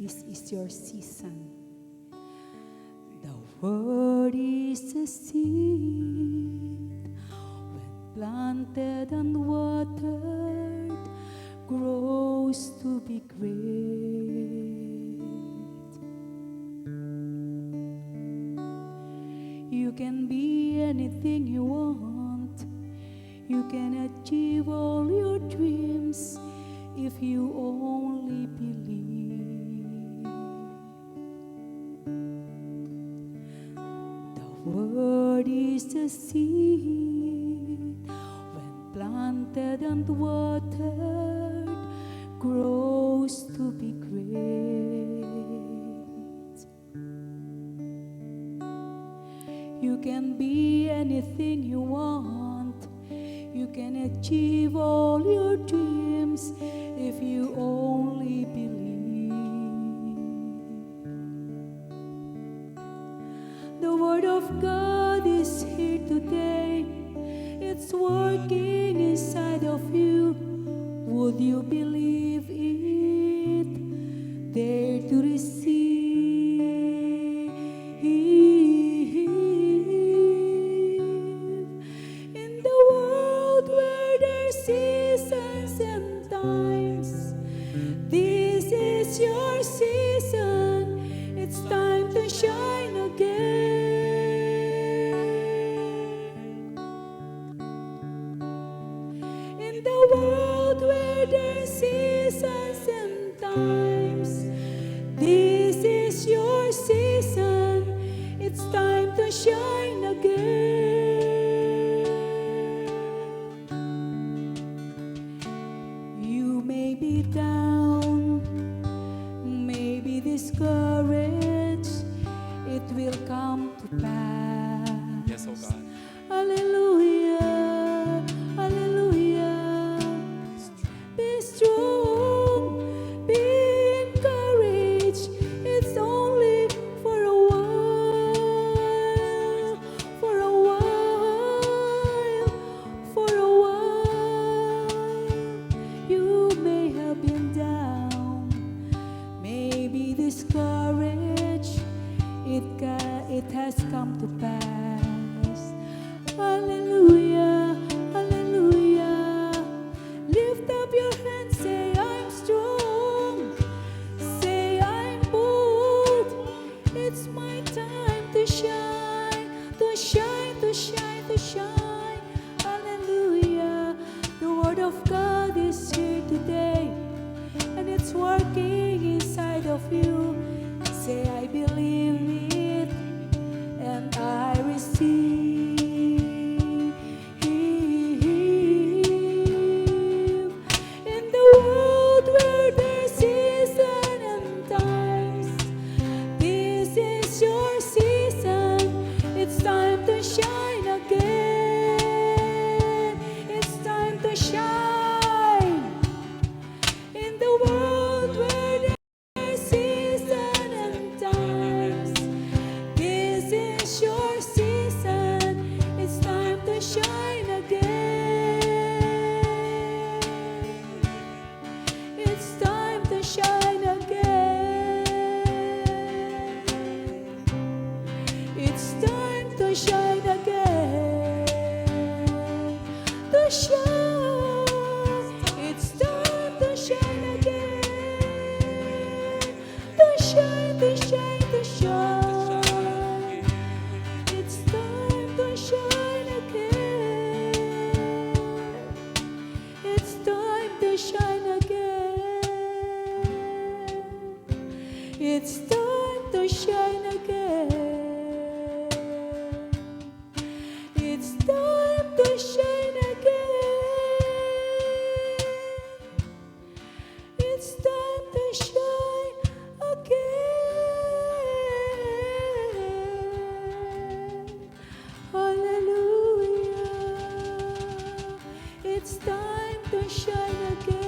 this is your season. The word is a seed, when planted and watered, grows to be great. You can be anything you want. You can achieve all your dreams if you only believe. The word is a seed, when planted and watered, grows to be great. You can be anything you want. You can achieve all your dreams if you only believe. The word of God is here today. It's working inside of you. Would you believe it? Dare to receive. In the world where there's seasons and times, this is your season. It's time to shine again. In the world where there's seasons and times, this is your season. It's time to shine again. You may be down, may be discouraged. It will come to pass. Yes, oh God. Hallelujah, hallelujah. Be strong, be encouraged. It's only for a while, for a while, for a while. You may have been down, may be discouraged. It has come to pass. Hallelujah, hallelujah. Lift up your hands, say I'm strong, say I'm bold. It's my time to shine, to shine, to shine, to shine. Hallelujah. The word of God is here today, and it's working inside of you. Say I believe it, and I receive. In the world where there's seasons and times, this is your season. It's time to shine again. It's time to shine. In the world where there's seasons and times, this is your season. It's time to shine again. It's time to shine again. It's time to shine again. To shine. It's time to shine again. To shine, to shine, to shine. It's time to shine again. It's time to shine again. It's time to shine again. It's time to shine again. It's time to shine again. Hallelujah. It's time to shine again.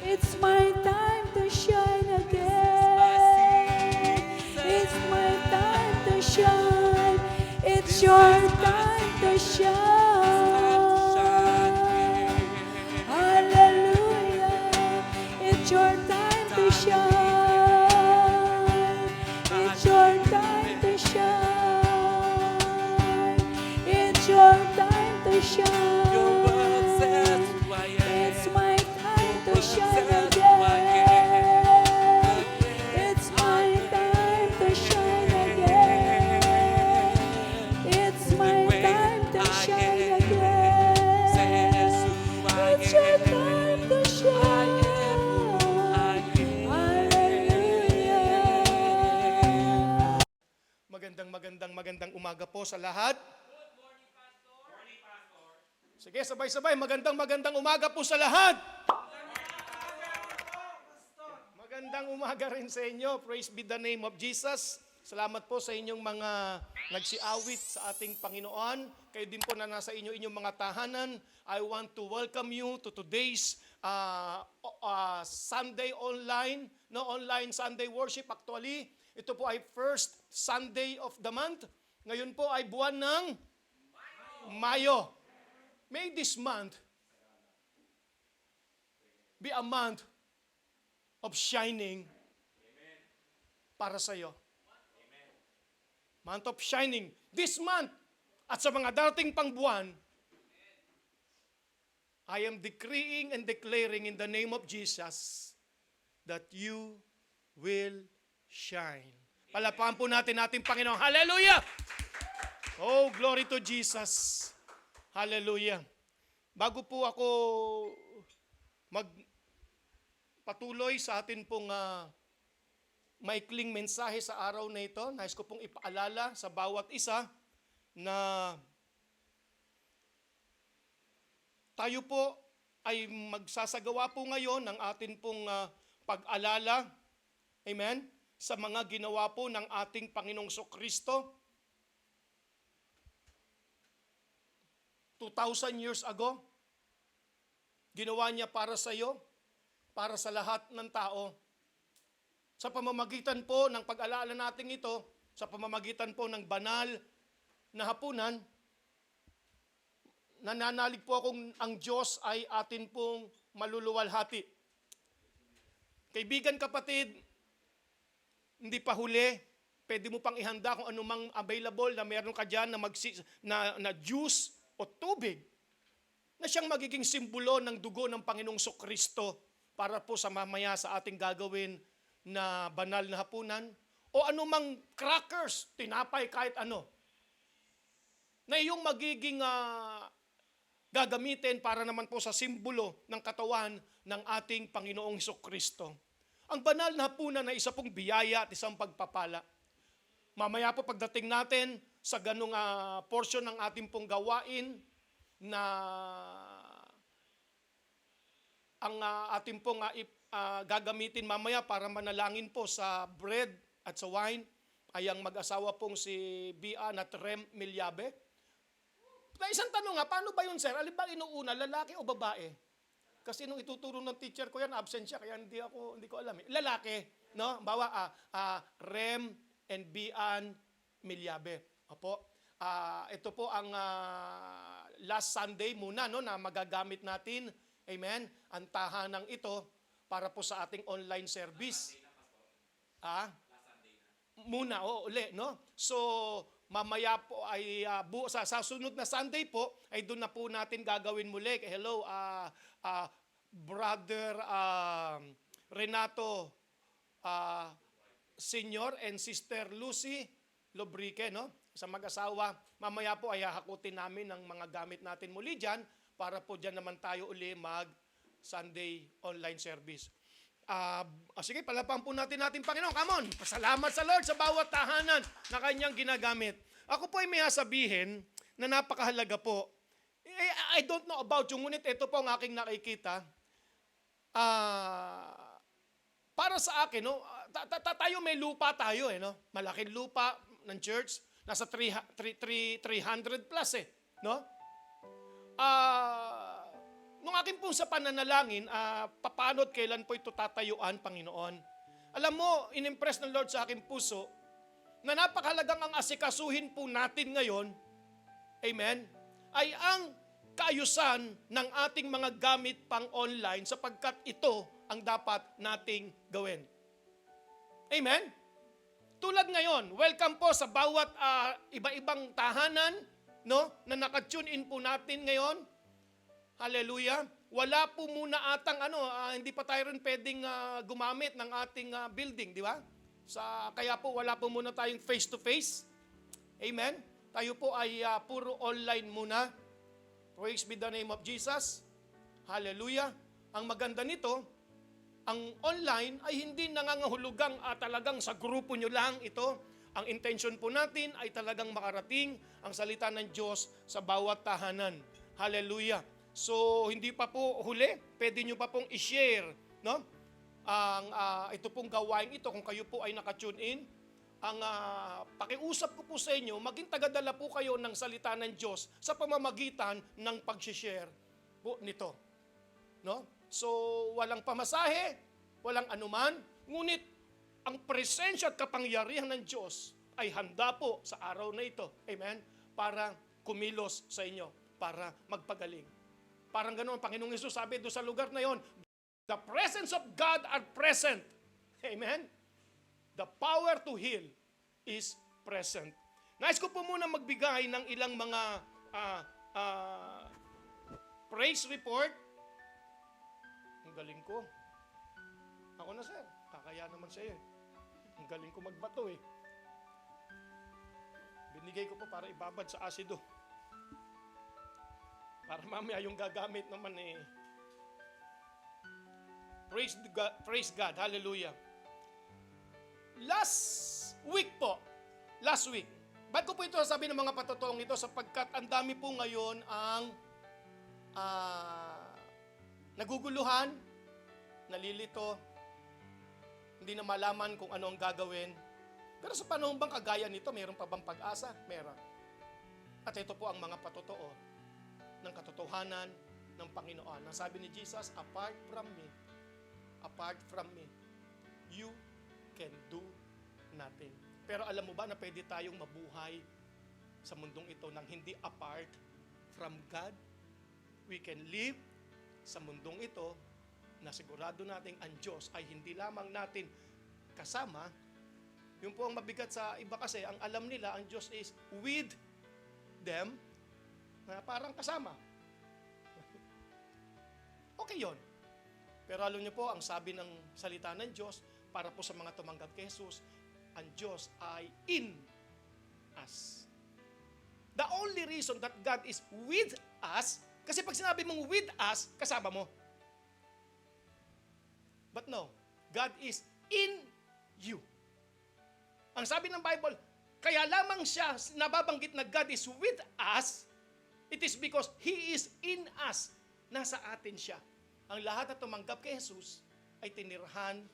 It's my time to shine again. It's my time to shine. It's your time to shine. Hallelujah. It's your time sa lahat. Sige, sabay-sabay. Magandang umaga po sa lahat. Magandang umaga rin sa inyo. Praise be the name of Jesus. Salamat po sa inyong mga nagsiawit sa ating Panginoon. Kayo din po na nasa inyong mga tahanan. I want to welcome you to today's Sunday online, online Sunday worship. Actually, ito po ay first Sunday of the month. Ngayon po ay buwan ng Mayo. May this month be a month of shining para sa iyo. Month of shining. This month at sa mga darating pang buwan, I am decreeing and declaring in the name of Jesus that you will shine. Palapakan po natin ating Panginoon. Hallelujah! Oh, glory to Jesus. Hallelujah. Bago po ako magpatuloy sa atin pong maikling mensahe sa araw na ito, nais ko pong ipaalala sa bawat isa na tayo po ay magsasagawa po ngayon ng atin pong pag-alala, amen, sa mga ginawa po ng ating Panginoong Kristo 2,000 years ago. Ginawa niya para sa iyo, para sa lahat ng tao. Sa pamamagitan po ng pag-alala natin ito, sa pamamagitan po ng banal na hapunan, nananalig po akong ang Diyos ay atin pong maluluwalhati. Kaibigan, kapatid, hindi pa huli, pwede mo pang ihanda kung anumang available na meron ka dyan na juice o tubig na siyang magiging simbolo ng dugo ng Panginoong Kristo para po sa mamaya sa ating gagawin na banal na hapunan o anumang crackers, tinapay, kahit ano na iyong magiging gagamitin para naman po sa simbolo ng katawan ng ating Panginoong Kristo. Ang banal na hapunan ay isa pong biyaya at isang pagpapala. Mamaya po pagdating natin sa ganung portion ng ating pong gawain na ang ating pong gagamitin mamaya para manalangin po sa bread at sa wine ay ang mag-asawa pong si Bian at Rem Milyabe. Isang tanong paano ba yun, sir? Alin ba inuuna, lalaki o babae? Kasi nung ituturo ng teacher ko yan, absent siya, kaya hindi ko alam. Lalaki, no? Bawa, Rem and Bian Milyabe. Opo. Ito po ang last Sunday muna, no, na magagamit natin. Amen. Ang tahanang ito para po sa ating online service. Muna, uli, no? So, mamaya po ay sa sunod na Sunday po ay doon na po natin gagawin muli. Hello, Brother Renato Senior and Sister Lucy Lobrique, no? Sa mag-asawa, mamaya po ay hahakutin namin ng mga gamit natin muli dyan para po dyan naman tayo uli mag-Sunday online service. Sige, palapakan po natin Panginoon. Come on, pasalamat sa Lord sa bawat tahanan na kanyang ginagamit. Ako po ay may sabihin na napakahalaga po. I don't know about you, ngunit ito po ang aking nakikita. Para sa akin, no, tayo may lupa tayo, no? Malaking lupa ng church. Nasa 300 plus no? Nung akin po sa pananalangin, paano at kailan po ito tatayuan, Panginoon? Alam mo, inimpress ng Lord sa aking puso, na napakahalagang ang asikasuhin po natin ngayon, amen, ay ang kaayusan ng ating mga gamit pang online sapagkat ito ang dapat nating gawin. Amen? Tulad ngayon, welcome po sa bawat iba-ibang tahanan, no, na naka-tune in po natin ngayon. Hallelujah. Wala po muna atang hindi pa tayo rin pwedeng gumamit ng ating building, di ba? Kaya po wala po muna tayong face-to-face. Amen. Tayo po ay puro online muna. Praise be the name of Jesus. Hallelujah. Ang maganda nito, ang online ay hindi nangangahulugang talagang sa grupo nyo lang ito. Ang intention po natin ay talagang makarating ang salita ng Diyos sa bawat tahanan. Hallelujah. So, hindi pa po huli, pwede nyo pa pong i-share, no? Ito pong gawain ito, kung kayo po ay naka-tune in, ang pakiusap ko po sa inyo, maging tagadala po kayo ng salita ng Diyos sa pamamagitan ng pag-share po nito. No? So, walang pamasahe, walang anuman, ngunit ang presensya at kapangyarihan ng Diyos ay handa po sa araw na ito. Amen? Para kumilos sa inyo, para magpagaling. Parang ganoon, Panginoong Hesus sabi doon sa lugar na yon, the presence of God are present. Amen? The power to heal is present. Nais ko po muna magbigay ng ilang mga praise report. Ang galing ko. Ako na, sir. Kakaya naman sa'yo eh. Ang galing ko magbato eh. Binigay ko po para ibabad sa asido. Para mamaya yung gagamit naman eh. Praise God. Hallelujah. Last week, ba't ko po ito sabi ng mga patotoong ito? Sapagkat ang dami po ngayon ang naguguluhan, nalilito, hindi na malaman kung ano ang gagawin. Pero sa panahon bang kagaya nito, mayroon pa bang pag-asa? Meron. At ito po ang mga patotoo ng katotohanan ng Panginoon. Ang sabi ni Jesus, apart from me, you can do nothing. Pero alam mo ba na pwede tayong mabuhay sa mundong ito nang hindi apart from God? We can live sa mundong ito na sigurado nating ang Diyos ay hindi lamang natin kasama. Yung po ang mabigat sa iba kasi, ang alam nila, ang Diyos is with them, na parang kasama. Okay yon. Pero alam niyo po, ang sabi ng salita ng Diyos, para po sa mga tumanggap kay Jesus, ang Diyos ay in us. The only reason that God is with us, kasi pag sinabi mong with us, kasama mo. But no, God is in you. Ang sabi ng Bible, kaya lamang siya nababanggit na God is with us, it is because He is in us. Nasa atin siya. Ang lahat na tumanggap kay Jesus ay tinirhan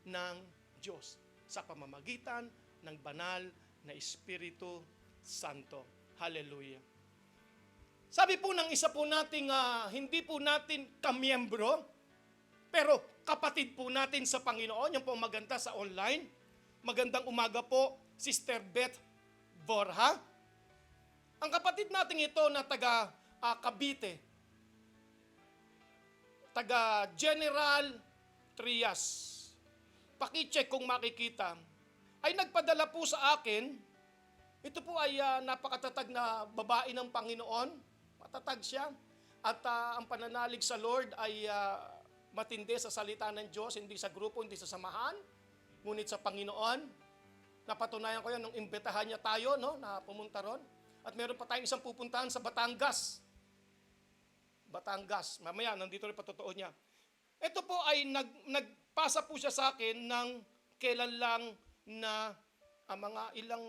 ng Diyos sa pamamagitan ng banal na Espiritu Santo. Hallelujah. Sabi po ng isa po nating hindi po natin kamiyembro, pero kapatid po natin sa Panginoon, yan po maganda sa online. Magandang umaga po, Sister Beth Borja. Ang kapatid natin ito na taga Cavite, taga General Trias, paki-check kung makikita, ay nagpadala po sa akin. Ito po ay napakatatag na babae ng Panginoon. Matatag siya. At ang pananalig sa Lord ay matindi sa salita ng Diyos, hindi sa grupo, hindi sa samahan, ngunit sa Panginoon. Napatunayan ko yan nung imbitahan niya tayo, no, na pumunta ron. At meron pa tayong isang pupuntahan sa Batangas. Mamaya, nandito rin patotoo niya. Ito po ay nagpasa po siya sa akin ng kailan lang na mga ilang,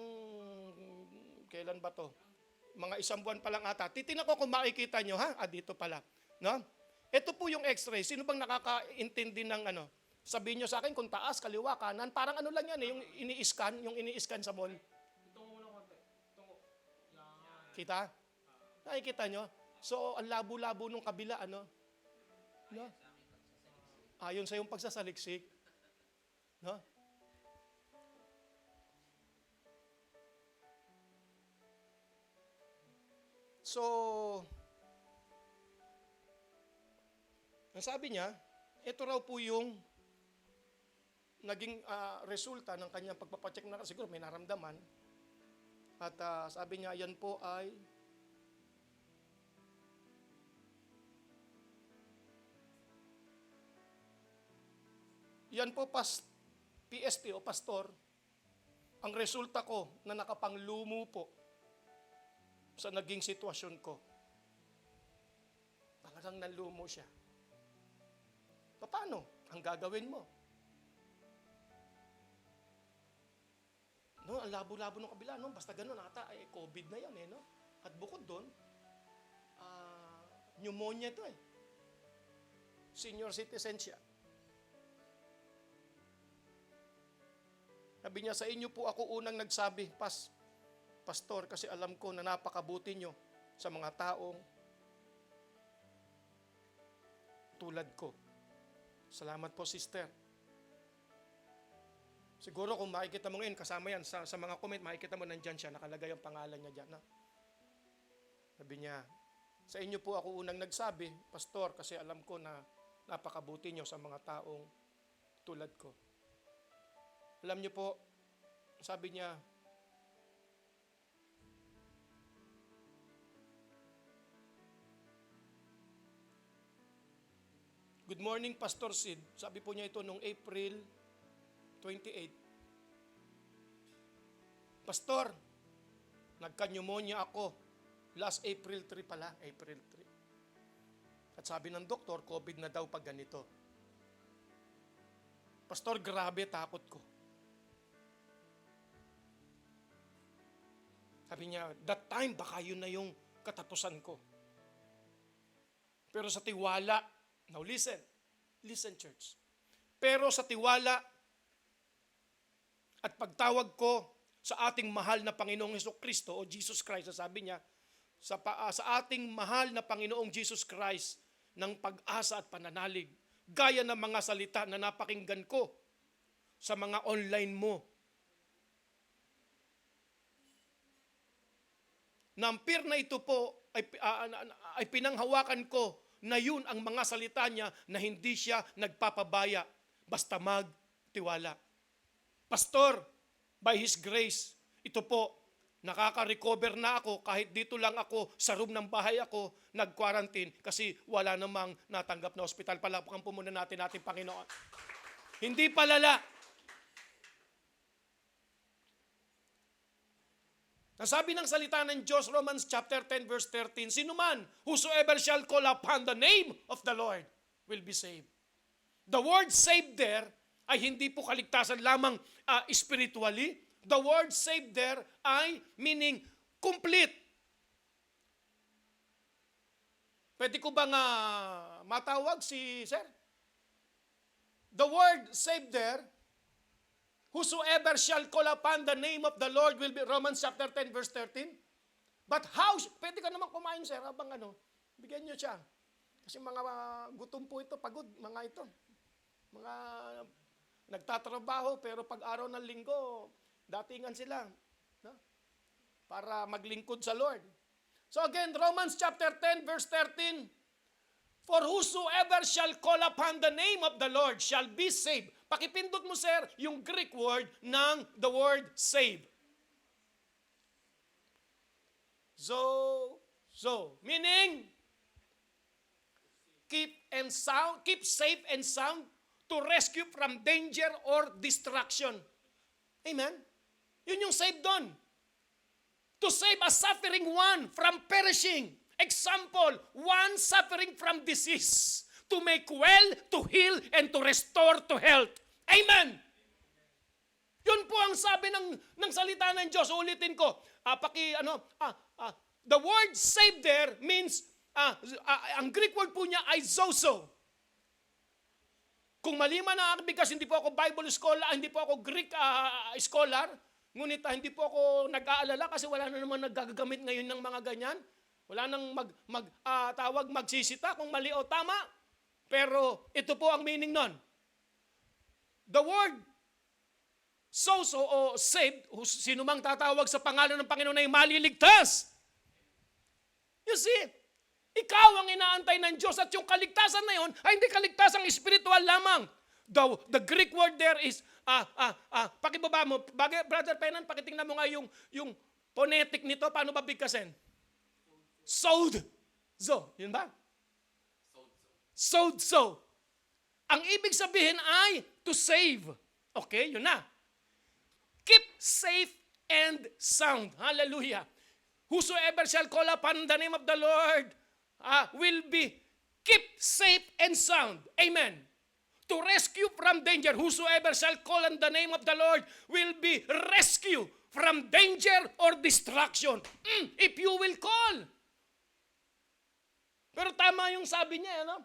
kailan ba to? Mga isang buwan pa lang ata. Titingnan ko kung makikita nyo, ha? Dito pala. No? Ito po yung x-ray. Sino bang nakakaintindi ng ano? Sabihin nyo sa akin kung taas, kaliwa, kanan. Parang ano lang yan yung ini-scan sa mall. Kita? Nakikita nyo? So, ang labo-labo nung kabila, ano? No? Ayon sa yung pagsasaliksik. No? So, ang sabi niya, ito raw po yung naging resulta ng kanyang pagpapacheck na siguro may naramdaman. At sabi niya, yan po ay PST o pastor, ang resulta ko na nakapanglumo po sa naging sitwasyon ko. Talagang nanlumo siya. Paano? Ang gagawin mo? No, ang labo-labo ng kabila, no? Basta ganun ata, ay COVID na yan, no? At bukod doon, pneumonia ito eh. Senior citizen siya. Sabi niya, sa inyo po ako unang nagsabi, Pastor, kasi alam ko na napakabuti nyo sa mga taong tulad ko. Salamat po, sister. Siguro kung makikita mo ngayon, kasama yan, sa mga comment, makikita mo nandyan siya, nakalagay ang pangalan niya dyan. Sabi niya, sa inyo po ako unang nagsabi, Pastor, kasi alam ko na napakabuti nyo sa mga taong tulad ko. Alam niyo po, sabi niya, Good morning, Pastor Sid. Sabi po niya ito noong April 28. Pastor, nagka-pneumonia ako. Last April 3 pala, April 3. At sabi ng doktor, COVID na daw pag ganito. Pastor, grabe takot ko. Sabi niya, that time baka yun na yung katapusan ko. Pero sa tiwala, now listen church. Pero sa tiwala at pagtawag ko sa ating mahal na Panginoong Hesukristo o Jesus Christ, sabi niya, sa ating mahal na Panginoong Jesus Christ ng pag-asa at pananalig, gaya ng mga salita na napakinggan ko sa mga online mo. Nampir na ito po ay pinanghawakan ko na yun ang mga salita niya na hindi siya nagpapabaya basta magtiwala. Pastor, by His grace, ito po, nakaka-recover na ako kahit dito lang ako sa room ng bahay ako nag-quarantine kasi wala namang natanggap na ospital. Palapakan po muna natin ating Panginoon. Hindi palala. Nasabi ng salita ng Diyos, Romans chapter 10 verse 13, sino man, whosoever shall call upon the name of the Lord will be saved. The word saved there ay hindi po kaligtasan lamang spiritually. The word saved there ay meaning complete. Pwede ko bang matawag si Sir? The word saved there, whosoever shall call upon the name of the Lord will be, Romans chapter 10 verse 13. But how, pwede ka naman kumain, sir, habang bigyan nyo siya. Kasi mga gutom po ito, pagod, mga ito. Mga nagtatrabaho, pero pag araw ng linggo, datingan sila. No? Para maglingkod sa Lord. So again, Romans chapter 10 verse 13. For whosoever shall call upon the name of the Lord shall be saved. Pakipindot mo, sir, yung Greek word ng the word save. Meaning, keep safe and sound to rescue from danger or destruction. Amen? Yun yung save doon. To save a suffering one from perishing. Example, one suffering from disease, to make well, to heal, and to restore to health. Amen! Yun po ang sabi ng salita ng Diyos. Ulitin ko. The word save there means, ang Greek word po niya ay zozo. Kung mali man ang aking, kasi hindi po ako Bible scholar, hindi po ako Greek scholar, ngunit hindi po ako nag-aalala kasi wala na naman nagagamit ngayon ng mga ganyan. Wala nang magsisita kung mali o tama. Pero ito po ang meaning nun. The word sozo o saved, sino mang tatawag sa pangalan ng Panginoon ay maliligtas. You see, ikaw ang inaantay ng Diyos at yung kaligtasan na yun ay hindi kaligtasang spiritual lamang. The Greek word there is, pakibaba mo, Brother Penan, pakitingnan mo nga yung phonetic nito, paano ba bigkasin? Sowed. Yun ba? Sowed. Ang ibig sabihin ay to save. Okay, yun na. Keep safe and sound. Hallelujah. Whosoever shall call upon the name of the Lord will be keep safe and sound. Amen. To rescue from danger. Whosoever shall call on the name of the Lord will be rescued from danger or distraction. If you will call. Pero tama yung sabi niya, ano?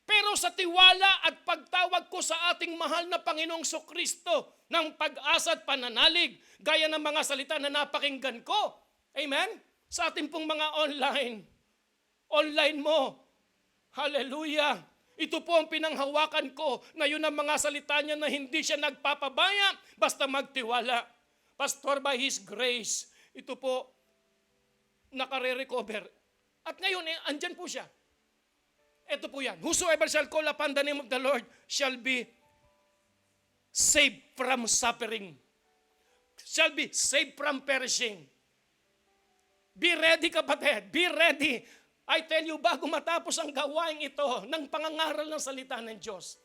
Pero sa tiwala at pagtawag ko sa ating mahal na Panginoong Sokristo ng pag-asa at pananalig, gaya ng mga salita na napakinggan ko. Amen? Sa ating pong mga online mo. Hallelujah. Ito po ang pinanghawakan ko na yun ang mga salita niya na hindi siya nagpapabaya basta magtiwala. Pastor, by His grace, ito po nakare-recover. At ngayon, andyan po siya. Ito po yan. Whosoever shall call upon the name of the Lord shall be saved from suffering. Shall be saved from perishing. Be ready, kapatid. Be ready. I tell you, bago matapos ang gawain ito ng pangangaral ng salita ng Diyos,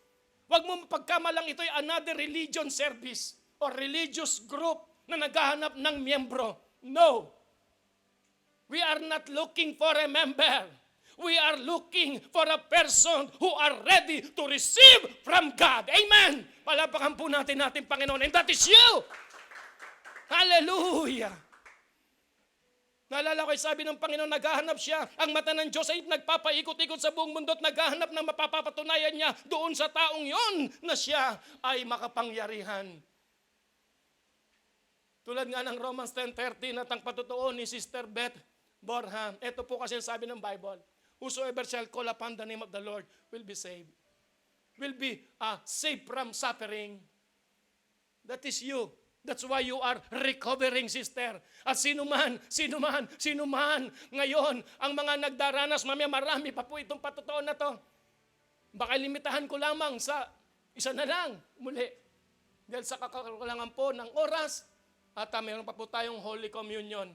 huwag mo mapagkamalang ito'y another religion service or religious group na naghahanap ng miyembro. No. We are not looking for a member. We are looking for a person who are ready to receive from God. Amen! Palapakan po natin Panginoon. And that is you! Hallelujah! Naalala ko, sabi ng Panginoon, naghahanap siya. Ang mata ng Diyos ay nagpapaikot-ikot sa buong mundo at naghahanap ng mapapatunayan niya doon sa taong yon na siya ay makapangyarihan. Tulad nga ng Romans 10:13 at ang patutuo ni Sister Beth Borham. Ito po kasi sabi ng Bible. Whosoever shall call upon the name of the Lord will be saved. Will be saved from suffering. That is you. That's why you are recovering, sister. At sino man, ngayon, ang mga nagdaranas, mamaya marami pa po itong patutuo na to. Baka limitahan ko lamang sa isa na lang muli. Dahil sa kakakulangan po ng oras, at mayroon pa po tayong Holy Communion.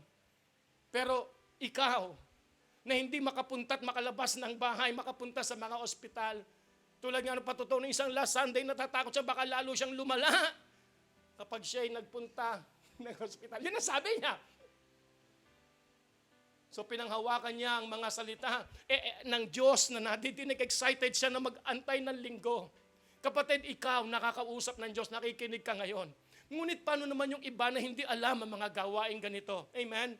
Pero ikaw, na hindi makapunta at makalabas ng bahay, makapunta sa mga ospital. Tulad nga ng patutuo ng isang last Sunday, natatakot siya, baka lalo siyang lumala kapag siya ay nagpunta ng ospital. Yun ang sabi niya. So pinanghawakan niya ang mga salita ng Diyos na nadidinig, excited siya na mag-antay ng linggo. Kapatid, ikaw, nakakausap ng Diyos, nakikinig ka ngayon. Ngunit paano naman yung iba na hindi alam ang mga gawain ganito? Amen?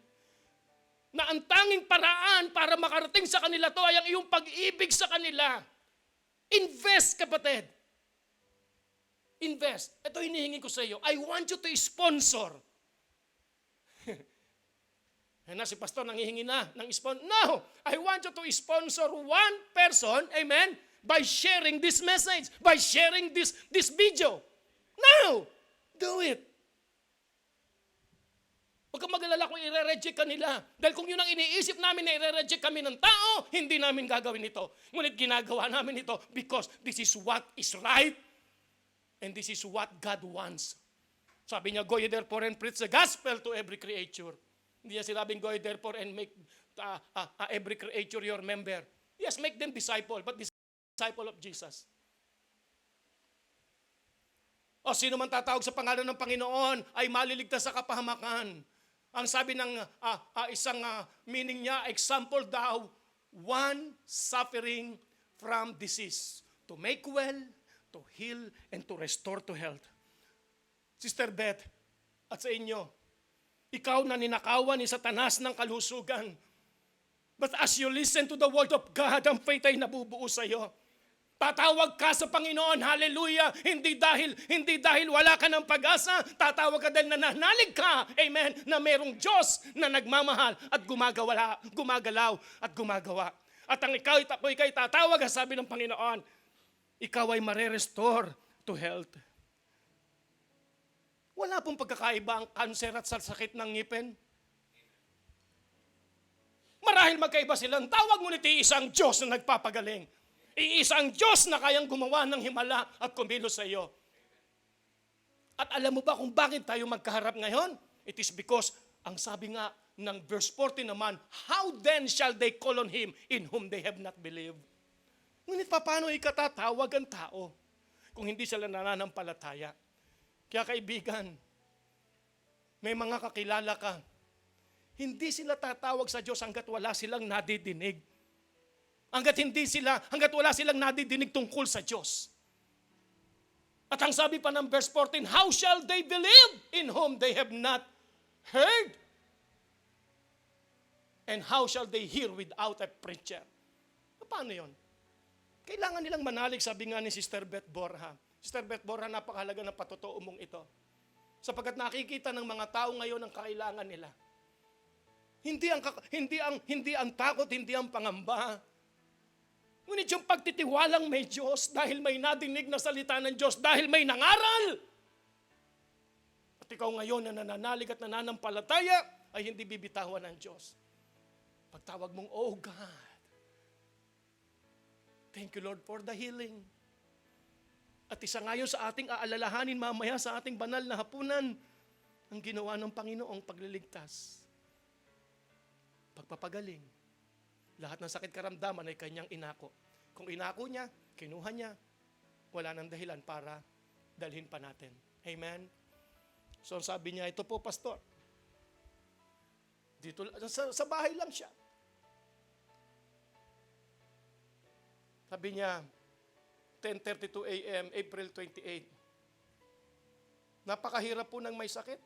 Na ang tanging paraan para makarating sa kanila to ay ang iyong pag-ibig sa kanila. Invest, kapatid. Invest. Ito hinihingi ko sa iyo. I want you to sponsor. Na si pastor nangihingi na ng sponsor. No! I want you to sponsor one person, amen, by sharing this message, by sharing this video. Now! Do it. Huwag kang mag-alala kung i-reject ka nila. Dahil kung yun ang iniisip namin na i-reject kami ng tao, hindi namin gagawin ito. Ngunit ginagawa namin ito because this is what is right and this is what God wants. Sabi niya, go ye therefore and preach the gospel to every creature. Hindi niya sinabing, go ye therefore and make every creature your member. Yes, make them disciple, but disciple of Jesus. O sino man tatawag sa pangalan ng Panginoon ay maliligtas sa kapahamakan. Ang sabi ng isang meaning niya, example daw, one suffering from disease. To make well, to heal, and to restore to health. Sister Beth, at sa inyo, ikaw na ninakawan ni Satanas ng kalusugan. But as you listen to the word of God, ang faith ay nabubuo sa iyo. Tatawag ka sa Panginoon, hallelujah, hindi dahil wala ka ng pag-asa, tatawag ka dahil nananalig ka, amen, na merong Diyos na nagmamahal at gumagalaw at gumagawa. At ang ikaw ikay tatawag, sabi ng Panginoon, ikaw ay marerestore to health. Wala pong pagkakaiba ang kanser at sakit ng ngipin. Marahil magkaiba silang tawag, ngunit isang Diyos na nagpapagaling. Iisang Diyos na kayang gumawa ng himala at kumilos sa iyo. At alam mo ba kung bakit tayo magkaharap ngayon? It is because, ang sabi nga ng verse 40 naman, how then shall they call on Him in whom they have not believed? Ngunit paano ikatatawag ang tao kung hindi sila nananampalataya? Kaya kaibigan, may mga kakilala ka, hindi sila tatawag sa Diyos hanggat wala silang nadidinig. Hanggat wala silang nadidinig tungkol sa Diyos. At ang sabi pa ng verse 14, how shall they believe in whom they have not heard? And how shall they hear without a preacher? Paano yon? Kailangan nilang manalig, sabi nga ni Sister Beth Borja. Sister Beth Borja, napakahalaga na patotoo mong ito. Sapagkat nakikita ng mga tao ngayon ang kailangan nila. Hindi ang takot, hindi ang pangamba. Ngunit yung pagtitiwalang may Diyos dahil may nadinig na salita ng Diyos, dahil may nangaral. At ikaw ngayon na nananalig at nananampalataya ay hindi bibitawan ng Diyos. Pagtawag mong, oh God, thank you Lord for the healing. At isa ngayon sa ating aalalahanin mamaya sa ating banal na hapunan, ang ginawa ng Panginoong pagliligtas. Pagpapagaling. Lahat ng sakit karamdaman ay kanyang inako. Kung inako niya, kinuha niya, wala nang dahilan para dalhin pa natin. Amen? So sabi niya, ito po pastor. Dito sa bahay lang siya. Sabi niya, 10:32 a.m., April 28. Napakahirap po ng may sakit.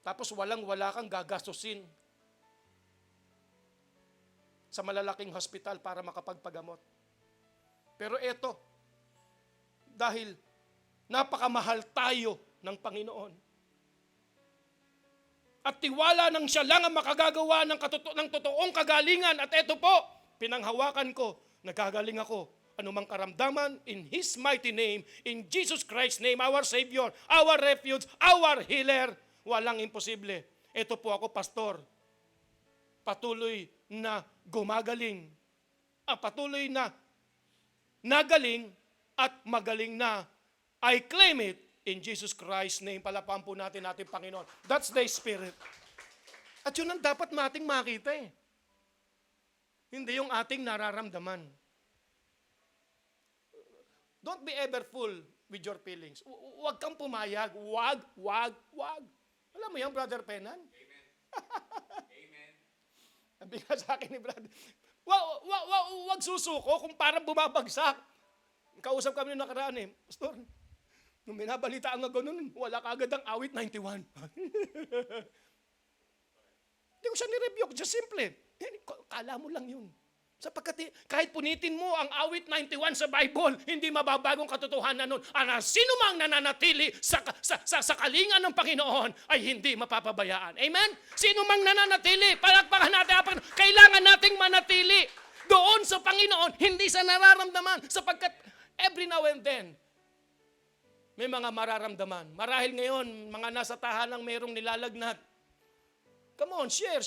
Tapos walang-wala kang gagastusin sa malalaking hospital para makapagpagamot. Pero eto, dahil napakamahal tayo ng Panginoon, at tiwala nang siya lang ang makagagawa ng totoong kagalingan, at eto po, pinanghawakan ko, nagkagaling ako, anumang karamdaman, in His mighty name, in Jesus Christ's name, our Savior, our refuge, our healer, walang imposible. Ito po ako, pastor, patuloy na gumagaling, patuloy na nagaling at magaling na. I claim it in Jesus Christ's name. Palapahan po natin ating Panginoon. That's the Spirit. At yun ang dapat nating makita eh. Hindi yung ating nararamdaman. Don't be ever full with your feelings. Huwag kang pumayag. Wag. Alam mo yan, Brother Penan? Amen. Amen. Sabi nga sa akin ni Brother, wag susuko kung parang bumabagsak. Kausap kami nung nakaraan eh, pastor, nung binabalitaan nga ganun, wala kaagad ang awit 91. Hindi ko siya ni-rebuke, just simple. Kala mo lang yun. Sapagkat kahit punitin mo ang awit 91 sa Bible, hindi mababagong katotohanan nun. Sino mang nananatili sa kalingan ng Panginoon ay hindi mapapabayaan. Amen? Sino mang nananatili, palakpakan natin ang Panginoon. Kailangan nating manatili doon sa Panginoon, hindi sa nararamdaman. Sapagkat every now and then, may mga mararamdaman. Marahil ngayon, mga nasa tahanang mayroong nilalagnat. Come on, share.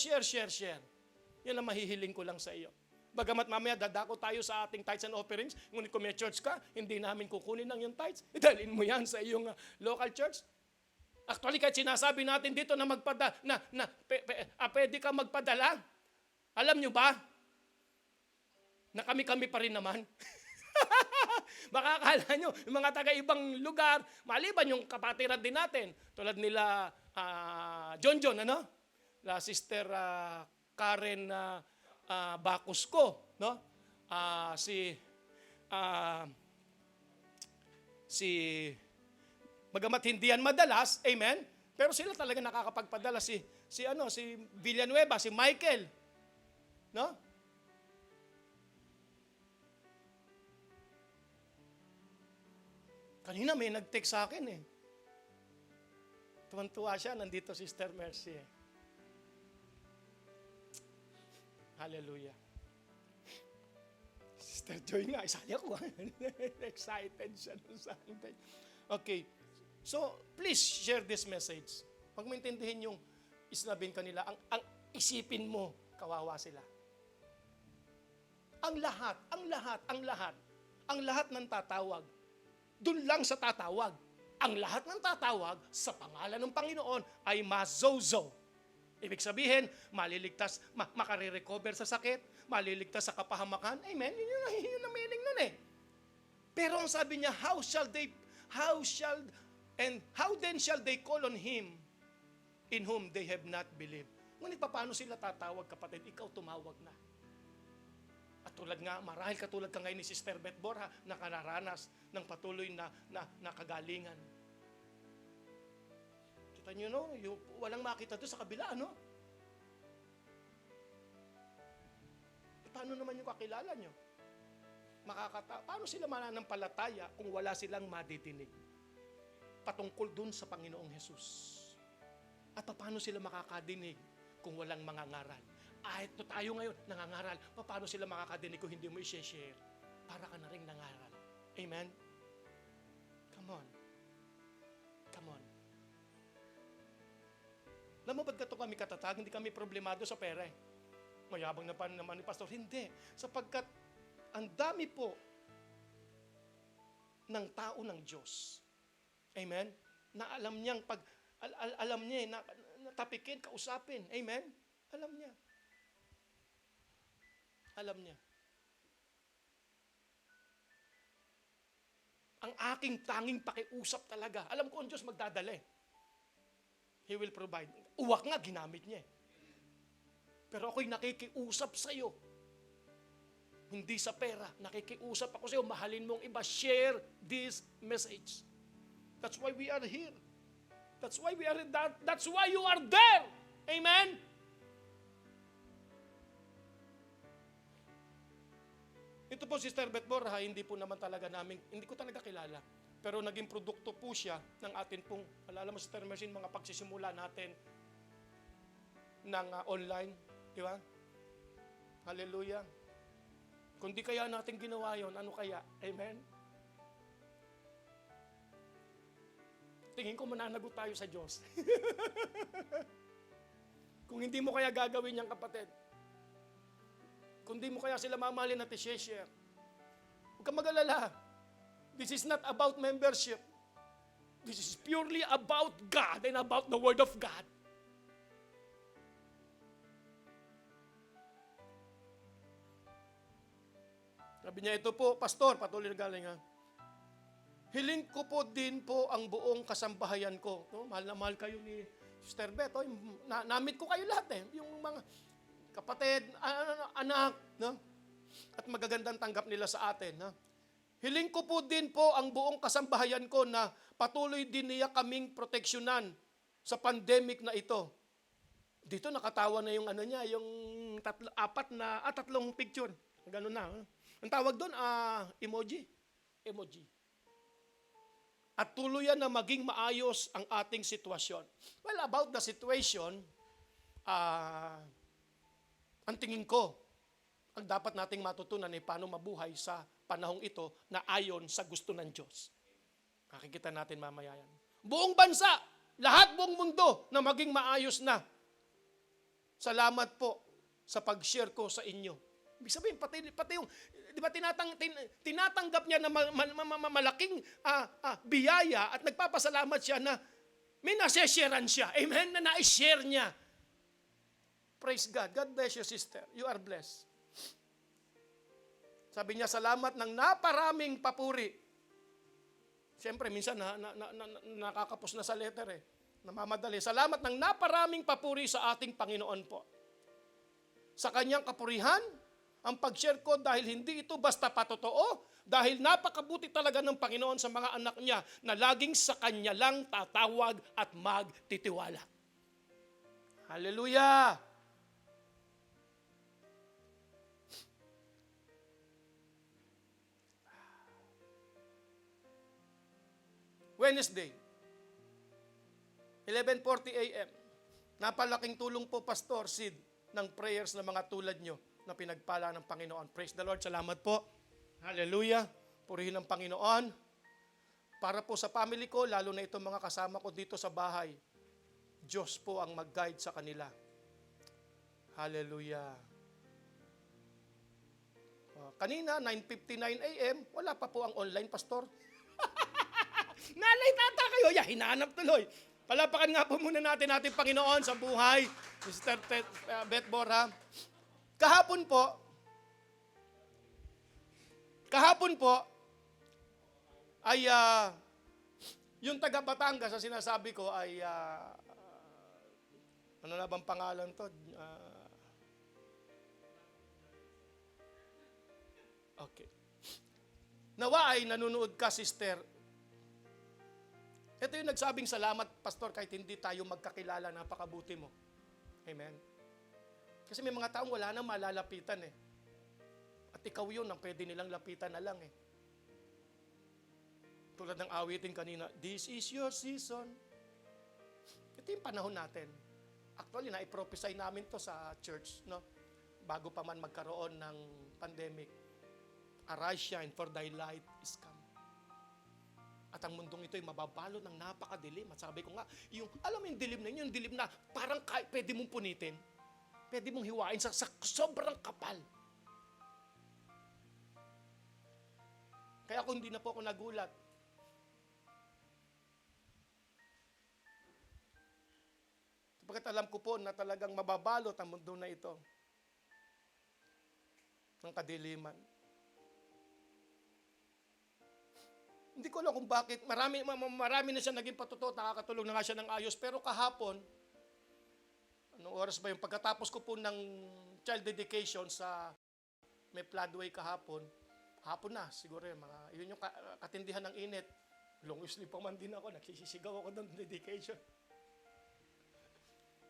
Yan ang mahihiling ko lang sa iyo. Bagamat mamaya dadako tayo sa ating tithes and offerings, ngunit kung may church ka, hindi namin kukunin ng yung tithes. Idalhin mo yan sa iyong local church. Actually, kahit sinasabi natin dito na pwede ka magpadala. Alam nyo ba? Na kami-kami pa rin naman. Baka akala nyo, yung mga taga-ibang lugar, maliban yung kapatiran din natin, tulad nila John, ano? La Sister Karen Bacusco, no? Bagamat hindi yan madalas, amen? Pero sila talaga nakakapagpadala si Villanueva, si Michael, no? Kanina may nag-text sa akin eh. Tuwan-tuwa siya, nandito Sister Mercy eh. Hallelujah. Sister Joy nga, isali ako. Excited siya sa akin. Okay. So, please share this message. Pag maintindihin yung isnabing kanila, ang isipin mo, kawawa sila. Ang lahat ng tatawag, dun lang sa tatawag. Ang lahat ng tatawag sa pangalan ng Panginoon ay mazozo. Ibig sabihin, maliligtas, makare-recover sa sakit, maliligtas sa kapahamakan. Amen? Yun ang meaning nun eh. Pero ang sabi niya, how then shall they call on Him in whom they have not believed? Ngunit paano sila tatawag, kapatid? Ikaw tumawag na. At tulad nga, marahil katulad ka ngayon ni Sister Beth Borja, nakararanas ng patuloy na kagalingan. Kita nyo, no? Walang makita doon sa kabila, no? Paano naman yung kakilala nyo? Paano sila mananampalataya kung wala silang madidinig patungkol dun sa Panginoong Hesus? At paano sila makakadinig kung walang mangangaral? Ito tayo ngayon, nangangaral. Paano sila makakadinig kung hindi mo i-share? Para ka na rin nangaral. Amen? Come on. Come on. Alam mo, ba't gato kami katatag? Hindi kami problemado sa pera eh. Mayabang na pa naman ni Pastor. Hindi. Sapagkat ang dami po ng tao ng Diyos. Amen? Na alam niyang alam niya na tapikin, kausapin. Amen? Alam niya. Alam niya. Ang aking tanging pakiusap talaga. Alam ko ang Diyos magdadala eh. He will provide. Uwak nga, ginamit niya eh. Pero ako'y nakikiusap sa'yo. Hindi sa pera. Nakikiusap ako sa'yo. Mahalin mong iba. Share this message. That's why we are here. That's why we are that. That's why you are there. Amen? Ito po, Sister Beth Borja, hindi po naman talaga namin, hindi ko talaga kilala. Pero naging produkto po siya ng atin pong, alala mo, Sister Mersin, mga pagsisimula natin ng online. Di ba? Hallelujah. Kung di kaya natin ginawa yon, ano kaya? Amen? Tingin ko mananagot tayo sa Diyos. Kung hindi mo kaya gagawin yan, kapatid. Kung di mo kaya sila mamahalin at i-share. Huwag kang mag-alala. This is not about membership. This is purely about God and about the Word of God. Sabi niya, ito po, Pastor, patuloy na galing ha. Hiling ko po din po ang buong kasambahayan ko. No? Mahal na mahal kayo ni Sister Beth. Oh, namit ko kayo lahat eh. Yung mga kapatid, anak, no? At magagandang tanggap nila sa atin. No? Hiling ko po din po ang buong kasambahayan ko na patuloy din niya kaming proteksyonan sa pandemic na ito. Dito nakatawa na yung ano niya, yung tatlong picture. Ganun na. Ang tawag doon, emoji. Emoji. At tuluyan na maging maayos ang ating sitwasyon. Well, about the situation, ang tingin ko, ang dapat nating matutunan ay paano mabuhay sa panahong ito na ayon sa gusto ng Diyos. Makikita natin mamaya yan. Buong bansa, lahat buong mundo na maging maayos na. Salamat po sa pag-share ko sa inyo. Ibig sabihin, pati yung, di ba tinatanggap niya na malaking biyaya at nagpapasalamat siya na may nasesharean siya. Amen? Na na-share niya. Praise God. God bless you, sister. You are blessed. Sabi niya, salamat ng naparaming papuri. Siyempre, minsan nakakapos na sa letter eh. Namamadali. Salamat ng naparaming papuri sa ating Panginoon po. Sa kanyang kapurihan, ang pag-share ko dahil hindi ito basta patotoo, dahil napakabuti talaga ng Panginoon sa mga anak niya na laging sa kanya lang tatawag at magtitiwala. Hallelujah! Wednesday, 11:40 a.m. Napalaking tulong po, Pastor Sid, ng prayers ng mga tulad nyo na pinagpala ng Panginoon. Praise the Lord. Salamat po. Hallelujah. Purihin ang Panginoon. Para po sa family ko, lalo na itong mga kasama ko dito sa bahay, Diyos po ang mag-guide sa kanila. Hallelujah. Kanina, 9:59 a.m., wala pa po ang online, Pastor. Nalay tata kayo. Hinahanap tuloy. Palapakan nga po muna natin ating Panginoon sa buhay. Sister Beth Borja. Kahapon po, ay yung taga Batangas sa sinasabi ko ay, ano na bang pangalan to? Okay. Nawa ay nanonood ka, sister. Ito yung nagsabing salamat, pastor, kahit hindi tayo magkakilala, napakabuti mo. Amen. Kasi may mga taong wala nang malalapitan eh. At ikaw yun ang pwede nilang lapitan na lang eh. Tulad ng awitin kanina, this is your season. Ito yung panahon natin. Actually, na-prophesy namin to sa church, no? Bago pa man magkaroon ng pandemic. Arise, shine, for thy light is come. At ang mundong ito ay mababalo ng napakadilim. At sabi ko nga, alam mo yung dilim na yun, yung dilim na parang pwede mong punitin. Pwede mong hiwain sa sobrang kapal. Kaya kung hindi na po ako nagulat, sapagkat alam ko po na talagang mababalot ang mundo na ito ng kadiliman. Hindi ko alam kung bakit. Marami na siya naging patutuo, nakakatulong na nga siya ng ayos. Pero kahapon, anong oras ba yung pagkatapos ko po ng child dedication sa may floodway kahapon, hapon na siguro yun yung katindihan ng init. Long sleep pa man din ako, nagsisigaw ako ng dedication.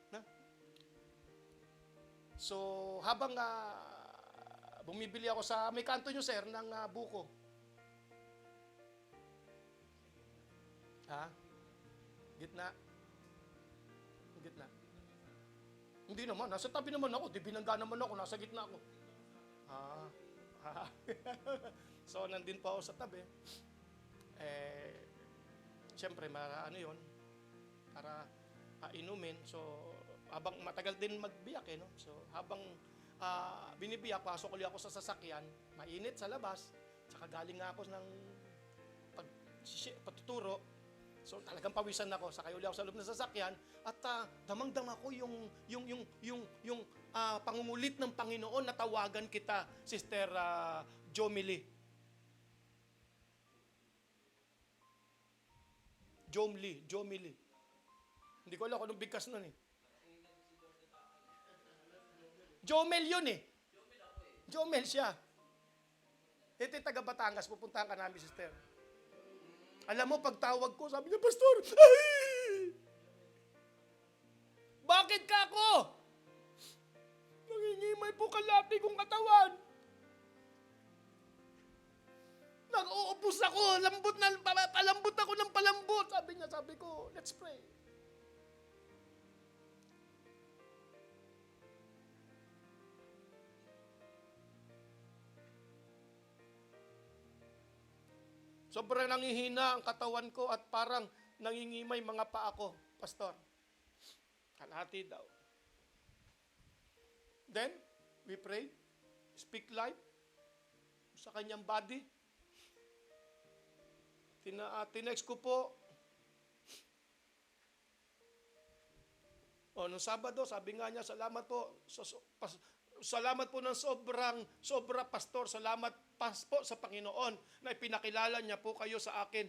Na? So, habang bumibili ako sa, may kanto nyo sir, ng buko. Ha? Gitna? Gitna? Hindi naman, nasa tabi naman ako, di binangga naman ako, nasa gitna ako. So, nandun pa ako sa tabi. Siyempre, yun, para inumin. So, habang matagal din magbiyak no? So, habang binibiyak, pasok ulit ako sa sasakyan, mainit sa labas, tsaka galing nga ako ng patuturo. So, talagang pawisan ako, sakay ulit ako sa loob ng sasakyan, at damang-dama ko yung pangungulit ng Panginoon na tawagan kita, Sister Jomili. Jomili. Hindi ko alam kung anong bigkas nun eh. Jomel yun eh. Jomel siya. Ito yung taga Batangas, pupuntahan ka namin, sister. Alam mo, pagtawag ko, sabi niya, Pastor, ay! Bakit ka ako? Nangingimay po kalati kong katawan. Nag-uupos ako, palambot ako ng palambot. Sabi ko, let's pray. Sobrang nangihina ang katawan ko at parang nangingimay mga paa ko, Pastor. Kalahati daw. Then, we pray, speak life sa kanyang body. Tinext ko po. Nung Sabado, sabi nga niya, salamat po. Salamat po ng sobra, Pastor. Salamat po sa Panginoon na ipinakilala niya po kayo sa akin.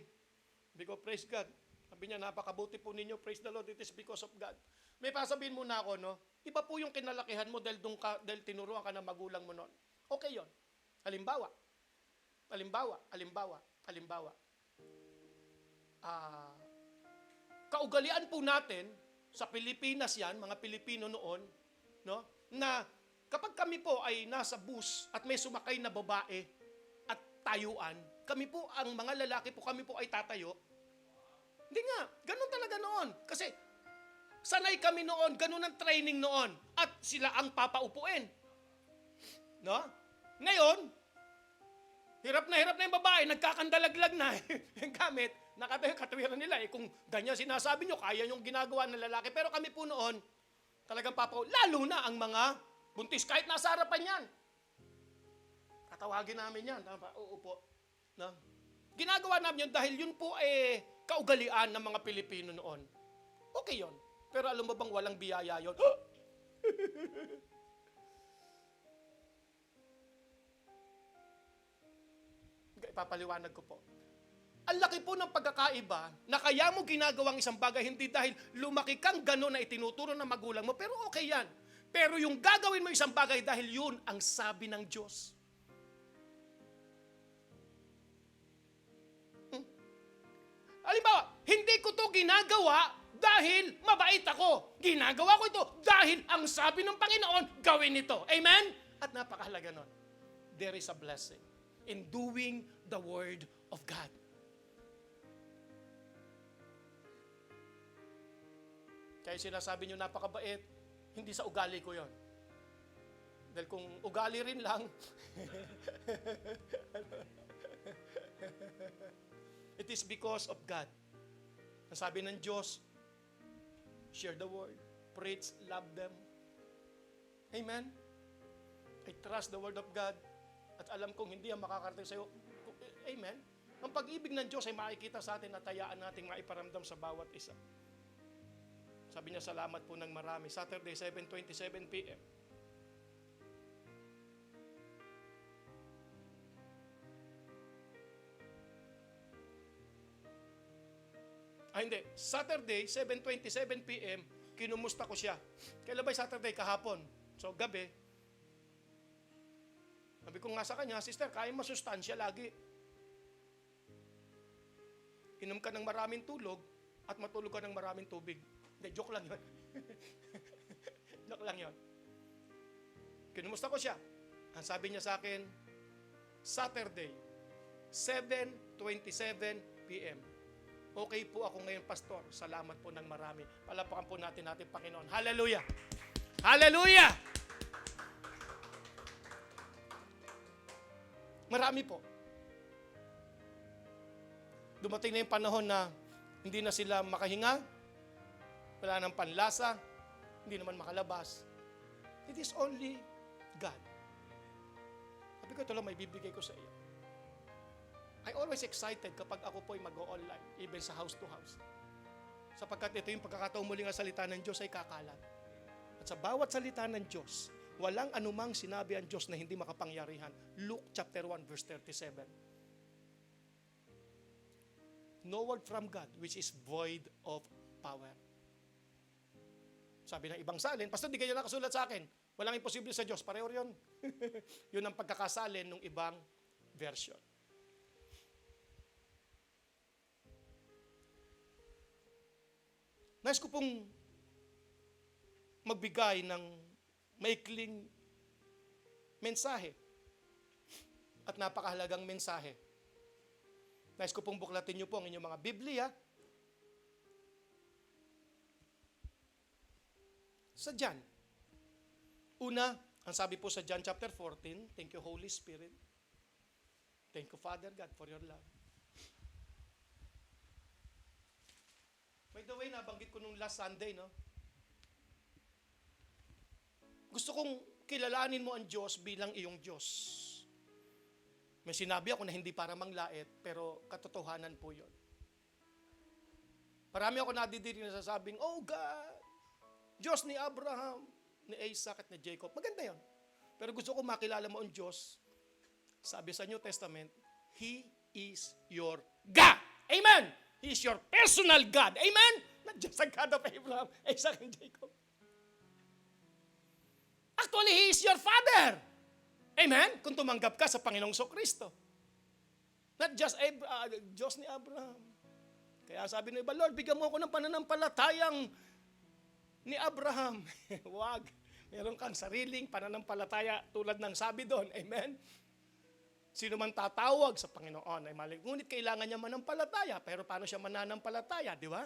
Sabi ko, praise God. Sabi niya, napakabuti po ninyo. Praise the Lord. It is because of God. May pasabihin muna ako, no? Iba po yung kinalakihan mo dahil tinuruan ka ng magulang mo noon. Okay yon. Halimbawa. Kaugalian po natin, sa Pilipinas yan, mga Pilipino noon, no? Na kapag kami po ay nasa bus at may sumakay na babae at tayuan, kami po, ang mga lalaki po, kami po ay tatayo. Hindi nga, ganun talaga noon. Kasi sanay kami noon, ganun ang training noon. At sila ang papaupuin. No? Ngayon, hirap na yung babae, nagkakandalaglag na yung gamit. Katawiran nila kung ganyan sinasabi nyo, kaya yung ginagawa ng lalaki. Pero kami po noon, talagang lalo na ang mga buntis, kahit nasa harapan yan. Tatawagin namin yan. Uupo. No? Ginagawa namin yun dahil yun po kaugalian ng mga Pilipino noon. Okay yun. Pero alam mo bang walang biyaya yun? Ipapaliwanag ko po. Ang laki po ng pagkakaiba na kaya mo ginagawang isang bagay hindi dahil lumaki kang gano'n na itinuturo ng magulang mo, pero okay yan. Pero yung gagawin mo isang bagay dahil yun ang sabi ng Diyos. Halimbawa, hindi ko to ginagawa dahil mabait ako. Ginagawa ko ito dahil ang sabi ng Panginoon, gawin ito. Amen? At napakahalaga nun. There is a blessing in doing the Word of God. Kaya sinasabi nyo napakabait, hindi sa ugali ko yon. Dahil kung ugali rin lang, it is because of God. Ang sabi ng Diyos, share the word, preach, love them. Amen? I trust the word of God at alam kong hindi ang makakarating sa iyo. Amen? Ang pag-ibig ng Diyos ay makikita sa atin at hayaan nating maiparamdam sa bawat isa. Sabi niya, salamat po ng marami. Saturday, 7:27 p.m. Hindi. Saturday, 7:27 p.m., kinumusta ko siya. Kailan ba Saturday? Kahapon. So, gabi. Sabi ko nga sa kanya, sister, kaya masustansya lagi. Inom ka ng maraming tulog at matulog ka ng maraming tubig. Hindi, joke lang yun. Joke lang yun. Kinumusta ko siya. Ang sabi niya sa akin, Saturday, 7:27 p.m. Okay po ako ngayon, Pastor. Salamat po ng marami. Palapakan po natin Panginoon. Hallelujah! Hallelujah! Marami po. Dumating na yung panahon na hindi na sila makahinga, wala nang panlasa, hindi naman makalabas. It is only God. Sabi ko, ito lang may bibigay ko sa iyo. I always excited kapag ako po ay mag-o-online, even sa house to house. Sapagkat ito yung pagkakataong muli nga salita ng Diyos ay kakalat. At sa bawat salita ng Diyos, walang anumang sinabi ang Diyos na hindi makapangyarihan. Luke chapter 1 verse 37. No word from God which is void of power. Sabi ng ibang salin, Pastor, di kayo nakasulat sa akin. Walang imposible sa Diyos. Pareho yun. Yun ang pagkakasalin ng ibang version. Nais ko pong magbigay ng maikling mensahe at napakahalagang mensahe. Nais ko pong buklatin niyo po ang inyong mga Biblia sa John. Una, ang sabi po sa John chapter 14, thank you Holy Spirit. Thank you Father God for your love. By the way, nabanggit ko nung last Sunday, no? Gusto kong kilalanin mo ang Diyos bilang iyong Diyos. May sinabi ako na hindi para manglait, pero katotohanan po yun. Marami ako nadidinig na sasabing, oh God, Diyos ni Abraham, ni Isaac at ni Jacob. Maganda yun. Pero gusto ko makilala mo ang Diyos. Sabi sa New Testament, He is your God. Amen! He is your personal God. Amen? Not just a God of Abraham, Isaac, and Jacob. Actually, He is your Father. Amen? Kung tumanggap ka sa Panginoong Kristo. Not just Diyos ni Abraham. Kaya sabi ng iba, Lord, bigyan mo ako ng pananampalatayang ni Abraham. Wag. Meron kang sariling pananampalataya tulad ng sabi doon. Amen? Sino man tatawag sa Panginoon ay mali. Ngunit kailangan niya manampalataya. Pero paano siya mananampalataya, di ba?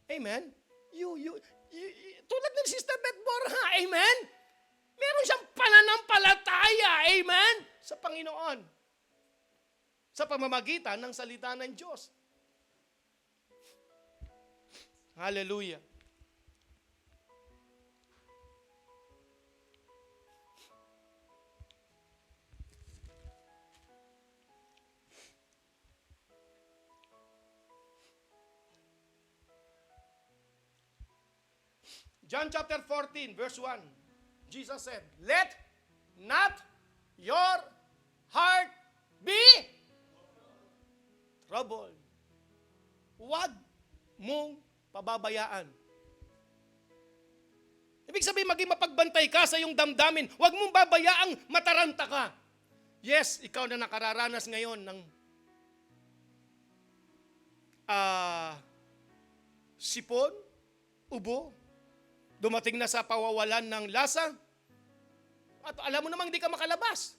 Amen? Tulad ng Sister Beth Borja, amen? Meron siyang pananampalataya, amen? Sa Panginoon. Sa pamamagitan ng salita ng Diyos. Hallelujah. John chapter 14, verse 1. Jesus said, let not your heart be troubled. Huwag mong pababayaan. Ibig sabihin, maging mapagbantay ka sa iyong damdamin. Huwag mong babayaang mataranta ka. Yes, ikaw na nakararanas ngayon ng sipon, ubo, dumating na sa pawawalan ng lasa, at alam mo namang hindi ka makalabas.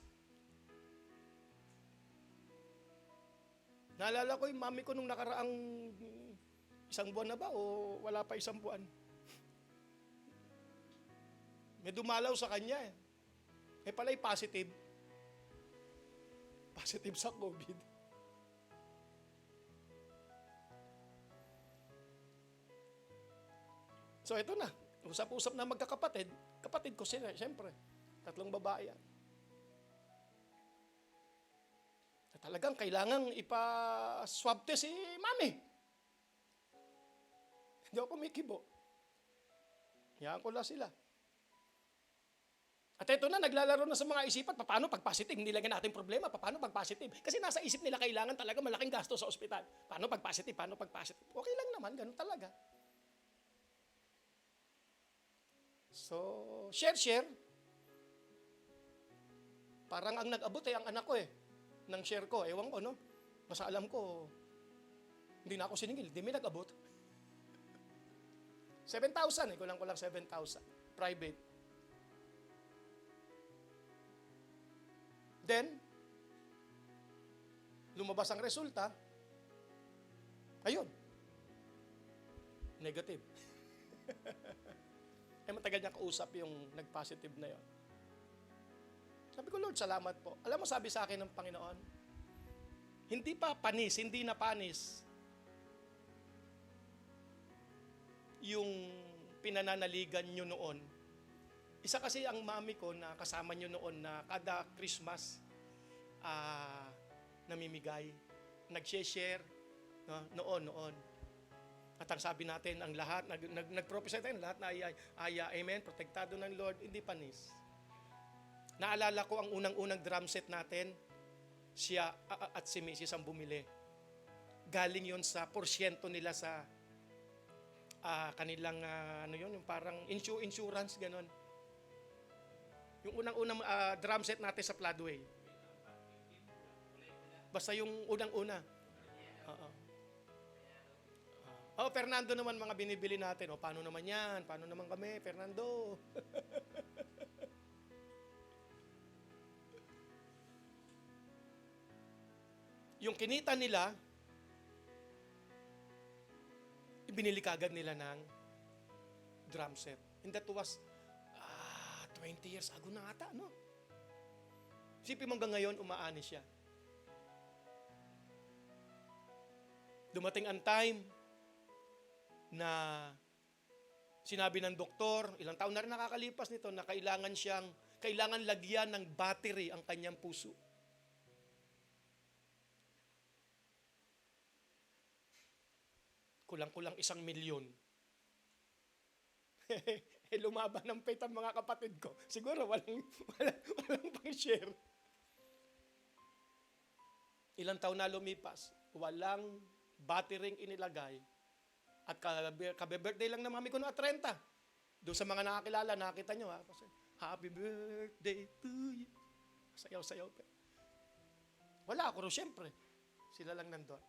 Naalala ko yung mami ko nung nakaraang isang buwan na ba o wala pa isang buwan. May dumalaw sa kanya eh. Eh pala'y positive. Positive sa COVID. So ito na, usap-usap na magkakapatid. Kapatid ko sila, siyempre. 3 babae yan. At talagang kailangang ipa-swab test si mami. Hindi ako kumikibo. Hayaan ko lang sila. At ito na, naglalaro na sa mga isipan, paano pag positive? Hindi lang natin problema, paano pag positive? Kasi nasa isip nila kailangan talaga malaking gasto sa ospital. Paano pag positive? Paano pag positive? Okay lang naman, ganun talaga. So, share. Parang ang nag-abot ang anak ko ng share ko. Ewan ko, no? Basta alam ko, hindi na ako siningil, hindi may nag-abot. 7,000, kulang 7,000. Private. Then, lumabas ang resulta, ayun, negative. Matagal niya kausap yung nag-positive na yon. Sabi ko, Lord, salamat po. Alam mo, sabi sa akin ng Panginoon, hindi na panis yung pinananaligan nyo noon. Isa kasi ang mami ko na kasama nyo noon na kada Christmas namimigay, nag-share noon. At ang sabi natin, ang lahat, nag-prophesy tayo, lahat na amen, protektado ng Lord, hindi panis. Naalala ko ang unang-unang drum set natin, siya at si Mrs. ang bumili. Galing yon sa porsyento nila sa kanilang, yung parang insurance, ganon. Yung unang-unang drum set natin sa Floodway. Basta yung unang-una. Fernando naman mga binibili natin. Paano naman yan? Paano naman kami, Fernando? Yung kinita nila, ibinili kagad nila ng drum set. And that was 20 years ago na ata, no? Isipin mo hanggang ngayon, umaani siya. Dumating ang time na sinabi ng doktor, ilang taon na rin nakakalipas nito, na kailangan lagyan ng battery ang kanyang puso. Kulang-kulang 1 milyon. Lumaban ng faith ang mga kapatid ko. Siguro walang pang share. Ilang taon na lumipas, walang battery inilagay. At kabe-birthday lang ng mami ko na 30. Doon sa mga nakakilala, nakita nyo ha. Kasi, happy birthday to you. Sayaw-sayaw pa. Wala ako rin, syempre. Sila lang nandun.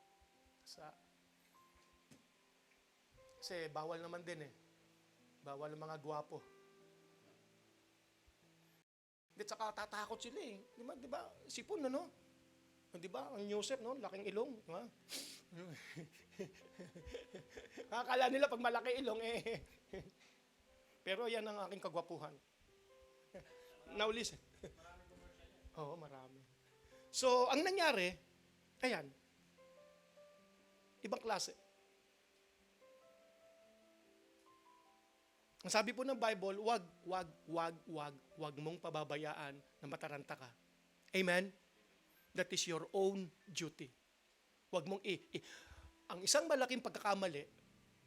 Kasi bawal naman din Bawal ang mga gwapo. Di saka tatakot sila Di ba? Sipon Di ba? Ang Yosef, laking ilong. Di ba? Akala nila pag malaki ilong Pero yan ang aking kagwapuhan. Now listen. Oo, marami. So, ang nangyari, ayan, ibang klase. Ang sabi po ng Bible, wag mong pababayaan na mataranta ka. Amen? That is your own duty. Wag mong ang isang malaking pagkakamali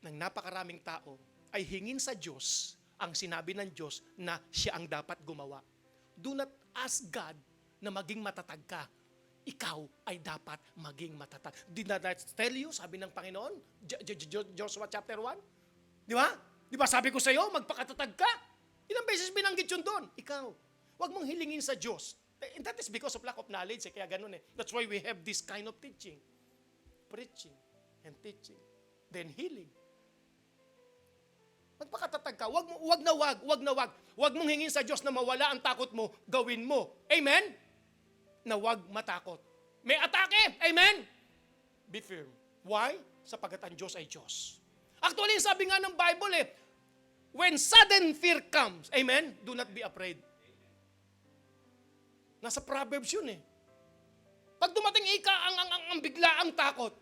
ng napakaraming tao ay hingin sa Diyos ang sinabi ng Diyos na siya ang dapat gumawa. Do not ask God na maging matatag ka. Ikaw ay dapat maging matatag. Did not I tell you, sabi ng Panginoon, Joshua chapter 1? Di ba? Di ba sabi ko sa iyo, magpakatatag ka? Ilang beses binanggit yun doon? Ikaw. Huwag mong hilingin sa Diyos. And that is because of lack of knowledge. Kaya ganun That's why we have this kind of teaching. Preaching. and teaching. Then healing. Magpakatatag ka. Wag mong hingin sa Diyos na mawala ang takot mo, gawin mo. Amen? Na wag matakot. May atake. Amen? Be firm. Why? Sapagat ang Diyos ay Diyos. Actually, sabi nga ng Bible when sudden fear comes, amen, do not be afraid. Nasa Proverbs yun Pag dumating ang biglaang takot,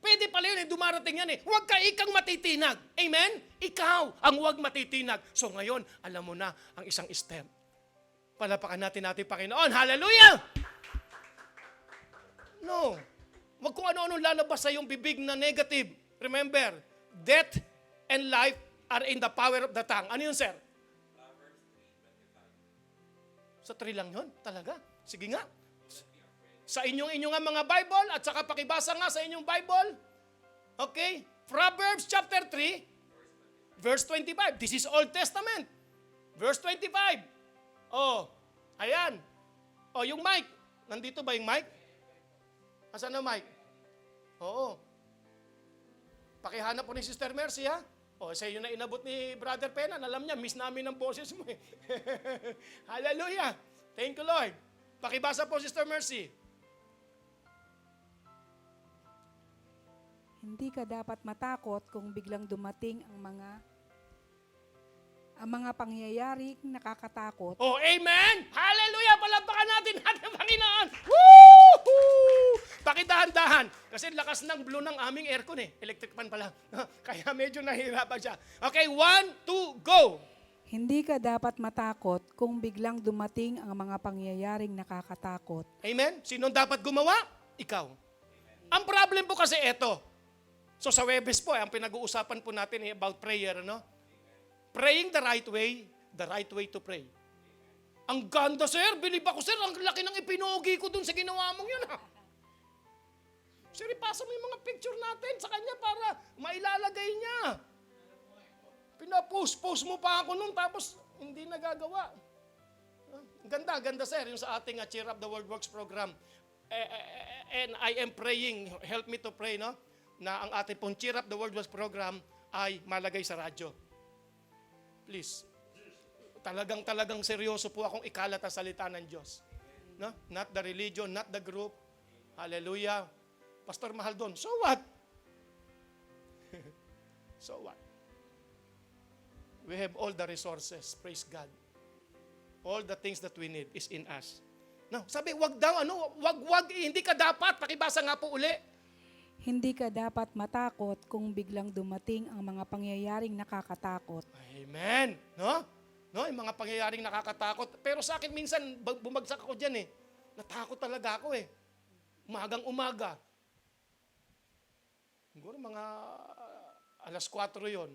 pwede pala yun dumarating yan Huwag ka ikang matitinag. Amen? Ikaw ang huwag matitinag. So ngayon, alam mo na ang isang step. Palapakan natin Panginoon. Hallelujah! No. Huwag kung ano-ano lalabas sa iyong bibig na negative. Remember, death and life are in the power of the tongue. Ano yun, sir? Sa 3 lang yun? Talaga? Sige nga. Sa inyong mga Bible at saka pakibasa nga sa inyong Bible. Okay? Proverbs chapter 3, verse 25. This is Old Testament. Verse 25. Oh, ayan. Oh, yung mic. Nandito ba yung mic? Asan na mic? Oo. Pakihanap po ni Sister Mercy, ha? O, sa iyo na inabot ni Brother Penan. Alam niya, miss namin ang boses mo Hallelujah. Thank you, Lord. Pakibasa po, Sister Mercy. Hindi ka dapat matakot kung biglang dumating ang mga pangyayaring nakakatakot. Oh, amen! Hallelujah! Palapakan natin Panginoon! Woo! Pakidahan-dahan. Kasi lakas ng blow ng aming aircon Electric fan pala. Kaya medyo nahihirapan siya. Okay, 1, 2, go! Hindi ka dapat matakot kung biglang dumating ang mga pangyayaring nakakatakot. Amen? Sino dapat gumawa? Ikaw. Ang problem po kasi ito. So sa Webes po, ang pinag-uusapan po natin about prayer, Praying the right way to pray. Ang ganda, sir. Believe ako, sir. Ang laki ng ipinugi ko dun sa ginawa mong yun, Sir, ipasa mo yung mga picture natin sa kanya para mailalagay niya. Pinapost mo pa ako nun, tapos hindi nagagawa. Ganda, sir, yung sa ating Cheer Up the World Works program. And I am praying, help me to pray, na ang ating pong Cheer Up the World Works program ay malagay sa radyo. Please. Talagang seryoso po akong ikalat ang salita ng Diyos. Not the religion, not the group. Hallelujah. Pastor mahal doon. So what? So what? We have all the resources. Praise God. All the things that we need is in us. No, sabi, wag daw, hindi ka dapat. Pakibasa nga po uli. Hindi ka dapat matakot kung biglang dumating ang mga pangyayaring nakakatakot. Amen. No, yung mga pangyayaring nakakatakot. Pero sa akin minsan, bumagsak ako dyan Natakot talaga ako Umagang umaga. Siguro mga alas 4 yon.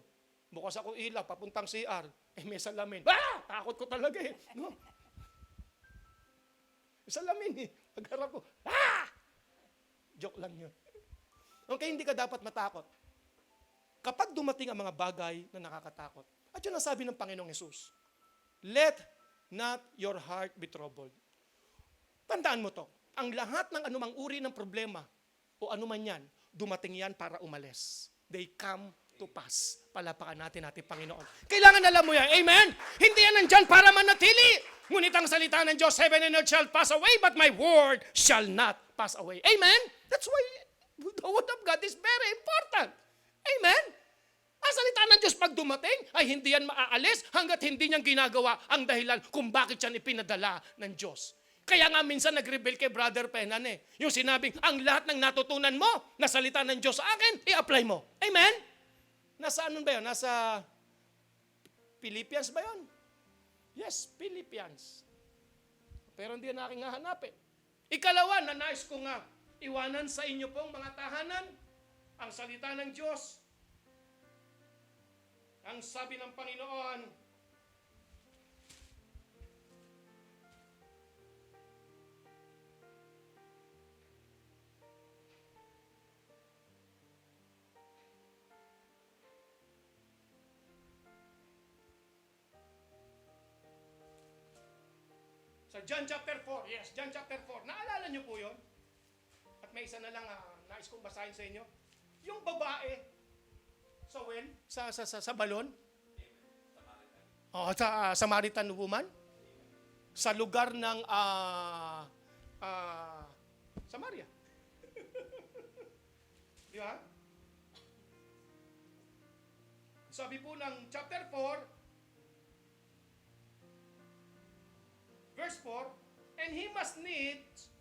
Bukas ako ilaw, papuntang CR. May salamin. Takot ko talaga No? May salamin Pagharap ko, Joke lang yun. Okay, hindi ka dapat matakot. Kapag dumating ang mga bagay na nakakatakot. At yun ang sabi ng Panginoong Hesus. Let not your heart be troubled. Tandaan mo to. Ang lahat ng anumang uri ng problema o anuman yan, dumating yan para umalis. They come to pass. Palapakan natin Panginoon. Kailangan alam mo yan. Amen? Hindi yan nandyan para manatili. Ngunit ang salita ng Diyos, heaven and earth shall pass away, but my word shall not pass away. Amen? That's why the word of God is very important. Amen? Ang salita ng Diyos pag dumating, ay hindi yan maaalis hanggat hindi niyang ginagawa ang dahilan kung bakit yan ipinadala ng Diyos. Kaya nga minsan nag-rebel kay Brother Penan Yung sinabing, ang lahat ng natutunan mo na salita ng Diyos sa akin, i-apply mo. Amen? Nasa ano ba yun? Nasa Philippians ba yun? Yes, Philippians. Pero hindi na aking hahanapin. Ikalawa, na nais ko nga iwanan sa inyo pong mga tahanan ang salita ng Diyos. Ang sabi ng Panginoon, sa John chapter 4, yes, John chapter 4. Naalala niyo po yun? At may isa na lang nais kong basahin sa inyo. Yung babae sa sa balon. Oh, sa Samaritan woman. Sa lugar ng Samaria. Di ba? Sabi po ng chapter 4, verse 4, and he must needs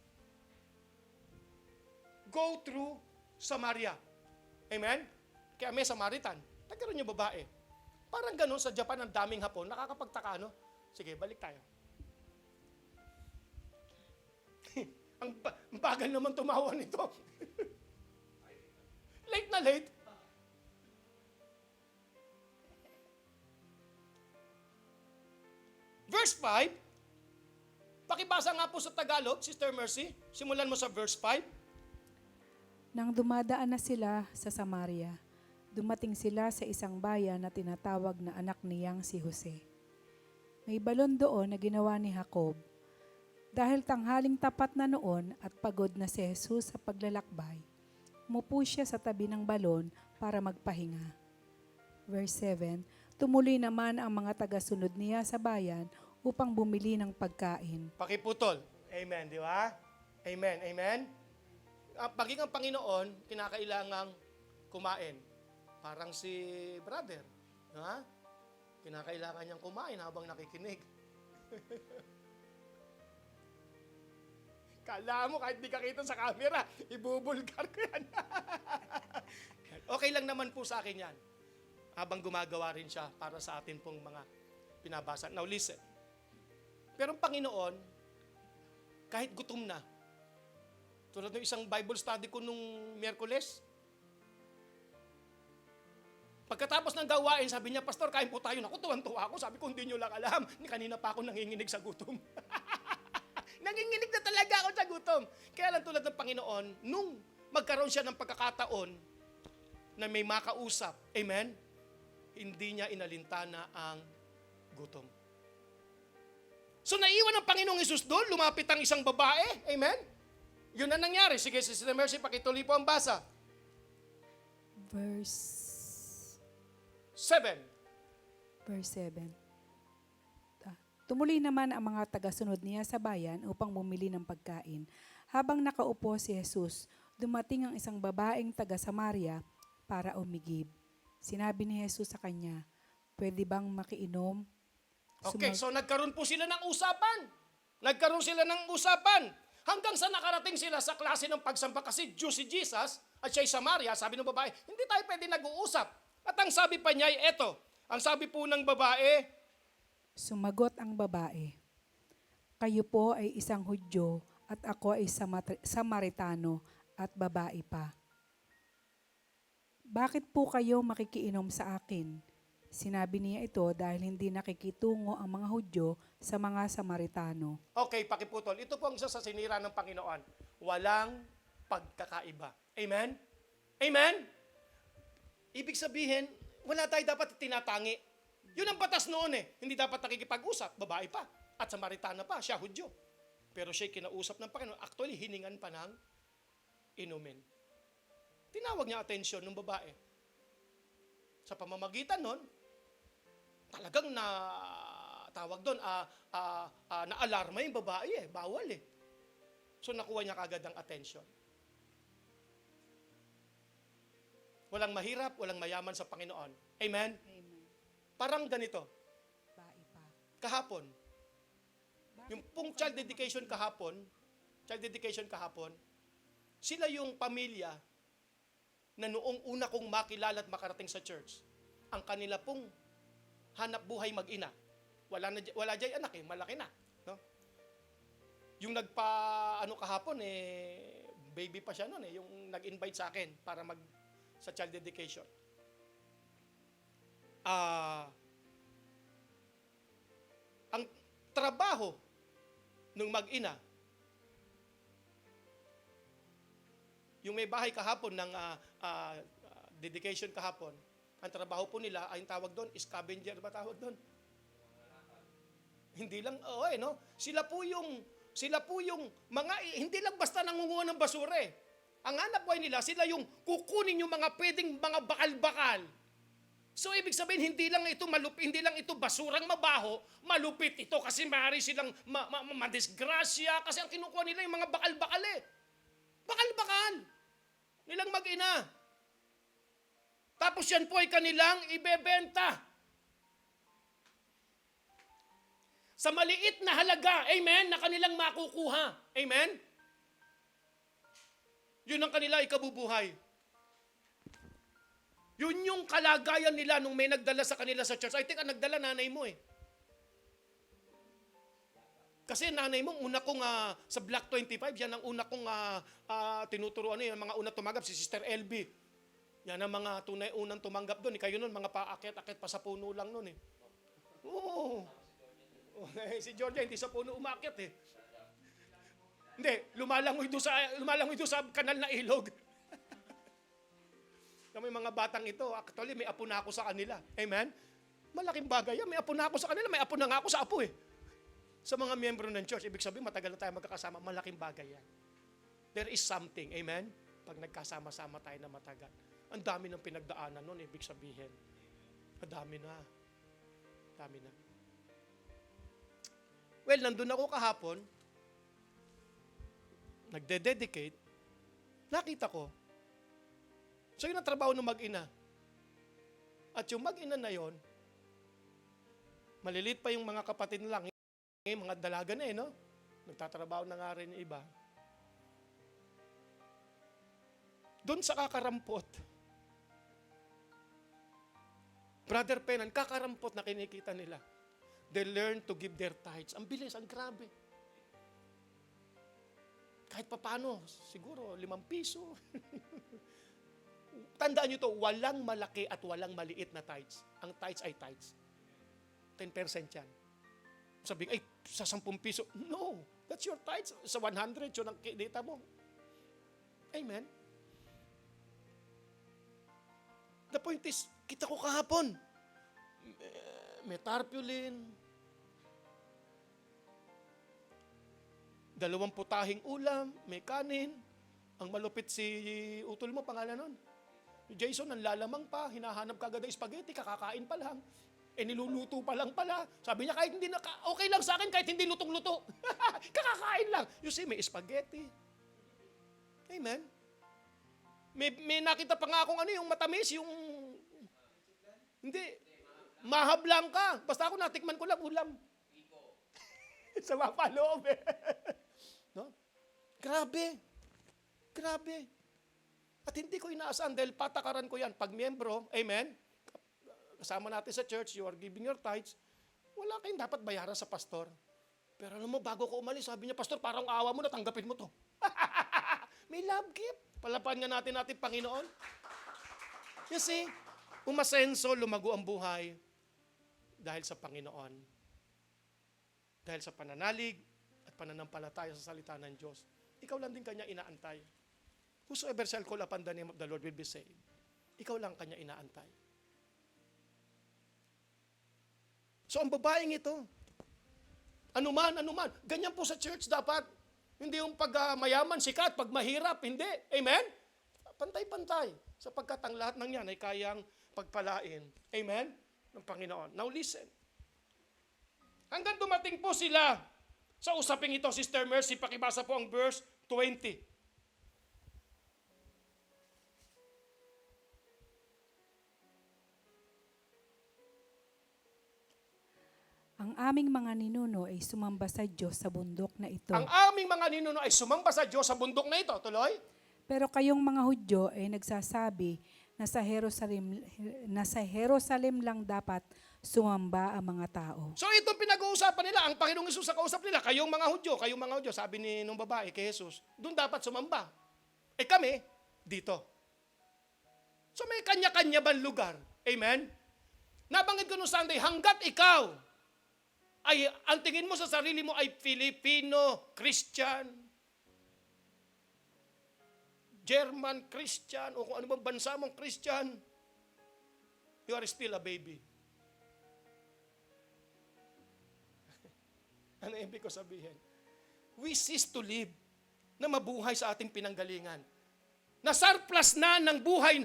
go through Samaria. Amen? Kaya may Samaritan. Nagkaroon yung babae. Parang ganun sa Japan, ang daming Hapon. Nakakapagtaka, no? Sige, balik tayo. ang bagal naman tumawa nito. Late na late. Verse 5. Pakibasa nga po sa Tagalog, Sister Mercy. Simulan mo sa verse 5. Nang dumadaan na sila sa Samaria, dumating sila sa isang bayan na tinatawag na anak niyang si Jose. May balon doon na ginawa ni Jacob. Dahil tanghaling tapat na noon at pagod na si Jesus sa paglalakbay, umupo siya sa tabi ng balon para magpahinga. Verse 7, tumuloy naman ang mga taga-sunod niya sa bayan upang bumili ng pagkain. Pakiputol. Amen, di ba? Amen, amen. Paging ang Panginoon, kinakailangang kumain. Parang si brother. Ha? Kinakailangan niyang kumain habang nakikinig. Kala mo kahit di ka kita sa camera, ibubulgar ko yan. Okay lang naman po sa akin yan. Habang gumagawa rin siya para sa atin pong mga pinabasa. Now listen. Pero ang Panginoon, kahit gutom na, tulad ng isang Bible study ko nung Miyerkules, pagkatapos ng gawain, sabi niya, Pastor, kain po tayo. Naku, tuwan-tuwa ako. Sabi ko, hindi nyo lang alam. Kanina pa ako nanginginig sa gutom. Nanginginig na talaga ako sa gutom. Kaya lang tulad ng Panginoon, nung magkaroon siya ng pagkakataon na may makausap, amen, hindi niya inalintana ang gutom. So naiwan ng Panginoong Hesus doon, lumapit ang isang babae, amen? Yun ang nangyari. Sige, Sister Mercy, pakituloy po ang basa. Verse 7. 7. Tumuloy naman ang mga taga-sunod niya sa bayan upang bumili ng pagkain. Habang nakaupo si Jesus, dumating ang isang babaeng taga-Samaria para umigib. Sinabi ni Jesus sa kanya, pwede bang makiinom? Okay, so nagkaroon po sila ng usapan. Nagkaroon sila ng usapan. Hanggang sa nakarating sila sa klase ng pagsamba kasi Diyos si Jesus at siya'y Samaria, sabi ng babae, hindi tayo pwede nag-uusap. At ang sabi pa niya ay eto, ang sabi po ng babae, Sumagot ang babae, kayo po ay isang Hudyo at ako ay Samaritano at babae pa. Bakit po kayo makikiinom sa akin? Sinabi niya ito dahil hindi nakikitungo ang mga Hudyo sa mga Samaritano. okay, pakiputol. Ito po ang isa sa sinira ng Panginoon. Walang pagkakaiba. Amen? Amen? Ibig sabihin, wala tayo dapat tinatangi. Yun ang batas noon eh. Hindi dapat nakikipag-usap. Babae pa. At Samaritana pa. Siya Hudyo. Pero siya'y kinausap ng Panginoon. Actually, hiningan pa ng inumin. Tinawag niya atensyon ng babae. Sa pamamagitan nun, talagang tawag doon, na-alarma yung babae eh. Bawal eh. So nakuha niya kagad ang atensyon. Walang mahirap, walang mayaman sa Panginoon. Amen? Amen. Parang ganito, Babae pa. kahapon, yung pong child dedication kahapon, sila yung pamilya na noong una kong makilala at makarating sa church, ang kanila pong hanap buhay mag-ina. Wala dyan anak eh, malaki na. No? Yung kahapon baby pa siya noon eh, yung nag-invite sa akin para sa child dedication. Ang trabaho ng mag-ina, yung may bahay kahapon ng dedication kahapon, ang trabaho po nila, ay tawag doon, scavenger ba tawag doon? Hindi lang, no? Sila po yung mga, hindi lang basta nangunguha ng basura eh. Ang hanap buhay nila, sila yung kukunin yung mga pwedeng mga bakal-bakal. So ibig sabihin, hindi lang ito hindi lang ito basurang mabaho, malupit ito kasi maaari silang madisgrasya kasi ang kinukuha nila yung mga bakal-bakal eh. Bakal-bakal. Nilang mag-ina. Tapos yan po ay kanilang ibebenta. Sa maliit na halaga, amen, na kanilang makukuha. Amen? Yun ang kanila ikabubuhay. Yun yung kalagayan nila nung may nagdala sa kanila sa church. I think ang nagdala nanay mo eh. Kasi nanay mo, una kong sa Block 25, yan ang una kong tinuturuan, yung mga una tumanggap, si Sister LB. Yan ang mga tunay unang tumanggap doon. Kayo nun, mga paakit-akit pa sa puno lang nun eh. Oo. Si Georgia, hindi sa puno umakyat eh. Hindi, lumalangoy doon sa kanal na ilog. Kami mga batang ito, actually may apo na ako sa kanila. Amen? Malaking bagay yan. May apo na ako sa kanila, may apo na nga ako sa apo eh. Sa mga miyembro ng church, ibig sabihin matagal na tayo magkakasama, malaking bagay yan. There is something, amen? Pag nagkasama-sama tayo na matagal. Ang dami ng pinagdaanan nun, ibig sabihin. Ang dami na. Dami na. Well, nandun ako kahapon, nagde-dedicate, nakita ko, so yun ang trabaho ng mag-ina. At yung mag-ina na yon, malilit pa yung mga kapatid lang, mga dalaga na no? Nagtatrabaho na nga rin yung iba. Doon sa kakarampot, Brother Penan, kakarampot na kinikita nila. They learn to give their tithes. Ang bilis, ang grabe. Kahit papano, siguro 5 piso. Tandaan nyo to, walang malaki at walang maliit na tithes. Ang tithes ay tithes. 10% yan. Sabihin, ay, sa 10 piso. No, that's your tithes. Sa 100, yun ang kinita mo. Amen. The point is, kita ko kahapon, may tarpaulin, 2 putahing ulam, may kanin. Ang malupit si utol mo, pangalan nun. Jason, ang lalamang pa, hinahanap kagad ng spaghetti, kakakain pa lang. Niluluto pa lang pala. Sabi niya, kahit hindi okay lang sa akin, kahit hindi lutong-luto. Kakakain lang. You see, may spaghetti. Amen. May nakita pa nga akong yung matamis, yung... Hindi. Mahablang ka. Basta ako natikman ko lang ulam. Sa mapaloob eh. No? Grabe. Grabe. At hindi ko inaasahan dahil patakaran ko yan. Pag miyembro, amen, kasama natin sa church, you are giving your tithes, wala kayong dapat bayaran sa pastor. Pero alam mo, bago ko umalis, sabi niya, Pastor, parang awa mo na, tanggapin mo to. May love gift. Palapan nga natin Panginoon. You see, umasenso, lumago ang buhay dahil sa Panginoon. Dahil sa pananalig at pananampalataya sa salita ng Diyos. Ikaw lang din kanya inaantay. Whosoever shall call upon the name of the Lord will be saved. Ikaw lang kanya inaantay. So ang babaeng ito, anuman, ganyan po sa church dapat. Hindi yung pag mayaman, sikat, pag mahirap, hindi. Amen? Pantay-pantay. Sapagkat ang lahat ng yan ay kayang pagpalain. Amen? Ng Panginoon. Now listen. Hanggang dumating po sila sa usaping ito, Sister Mercy, pakibasa po ang verse 20. Ang aming mga ninuno ay sumamba sa Diyos sa bundok na ito. Ang aming mga ninuno ay sumamba sa Diyos sa bundok na ito. Tuloy. Pero kayong mga Hudyo ay nagsasabi na sa Jerusalem lang dapat sumamba ang mga tao. So itong pinag-uusapan nila, ang Panginoong Hesus sa kausap nila, kayong mga Hudyo, sabi ni nung babae kay Jesus, doon dapat sumamba. Kami, dito. So may kanya-kanya bang lugar? Amen? Nabanggit ko nung Sunday, hanggat ikaw ay ang tingin mo sa sarili mo ay Filipino, Christian, German, Christian, o kung ano bang bansa mong Christian, you are still a baby. Ano ibig ko sabihin? We cease to live na mabuhay sa ating pinanggalingan. na surplus na ng buhay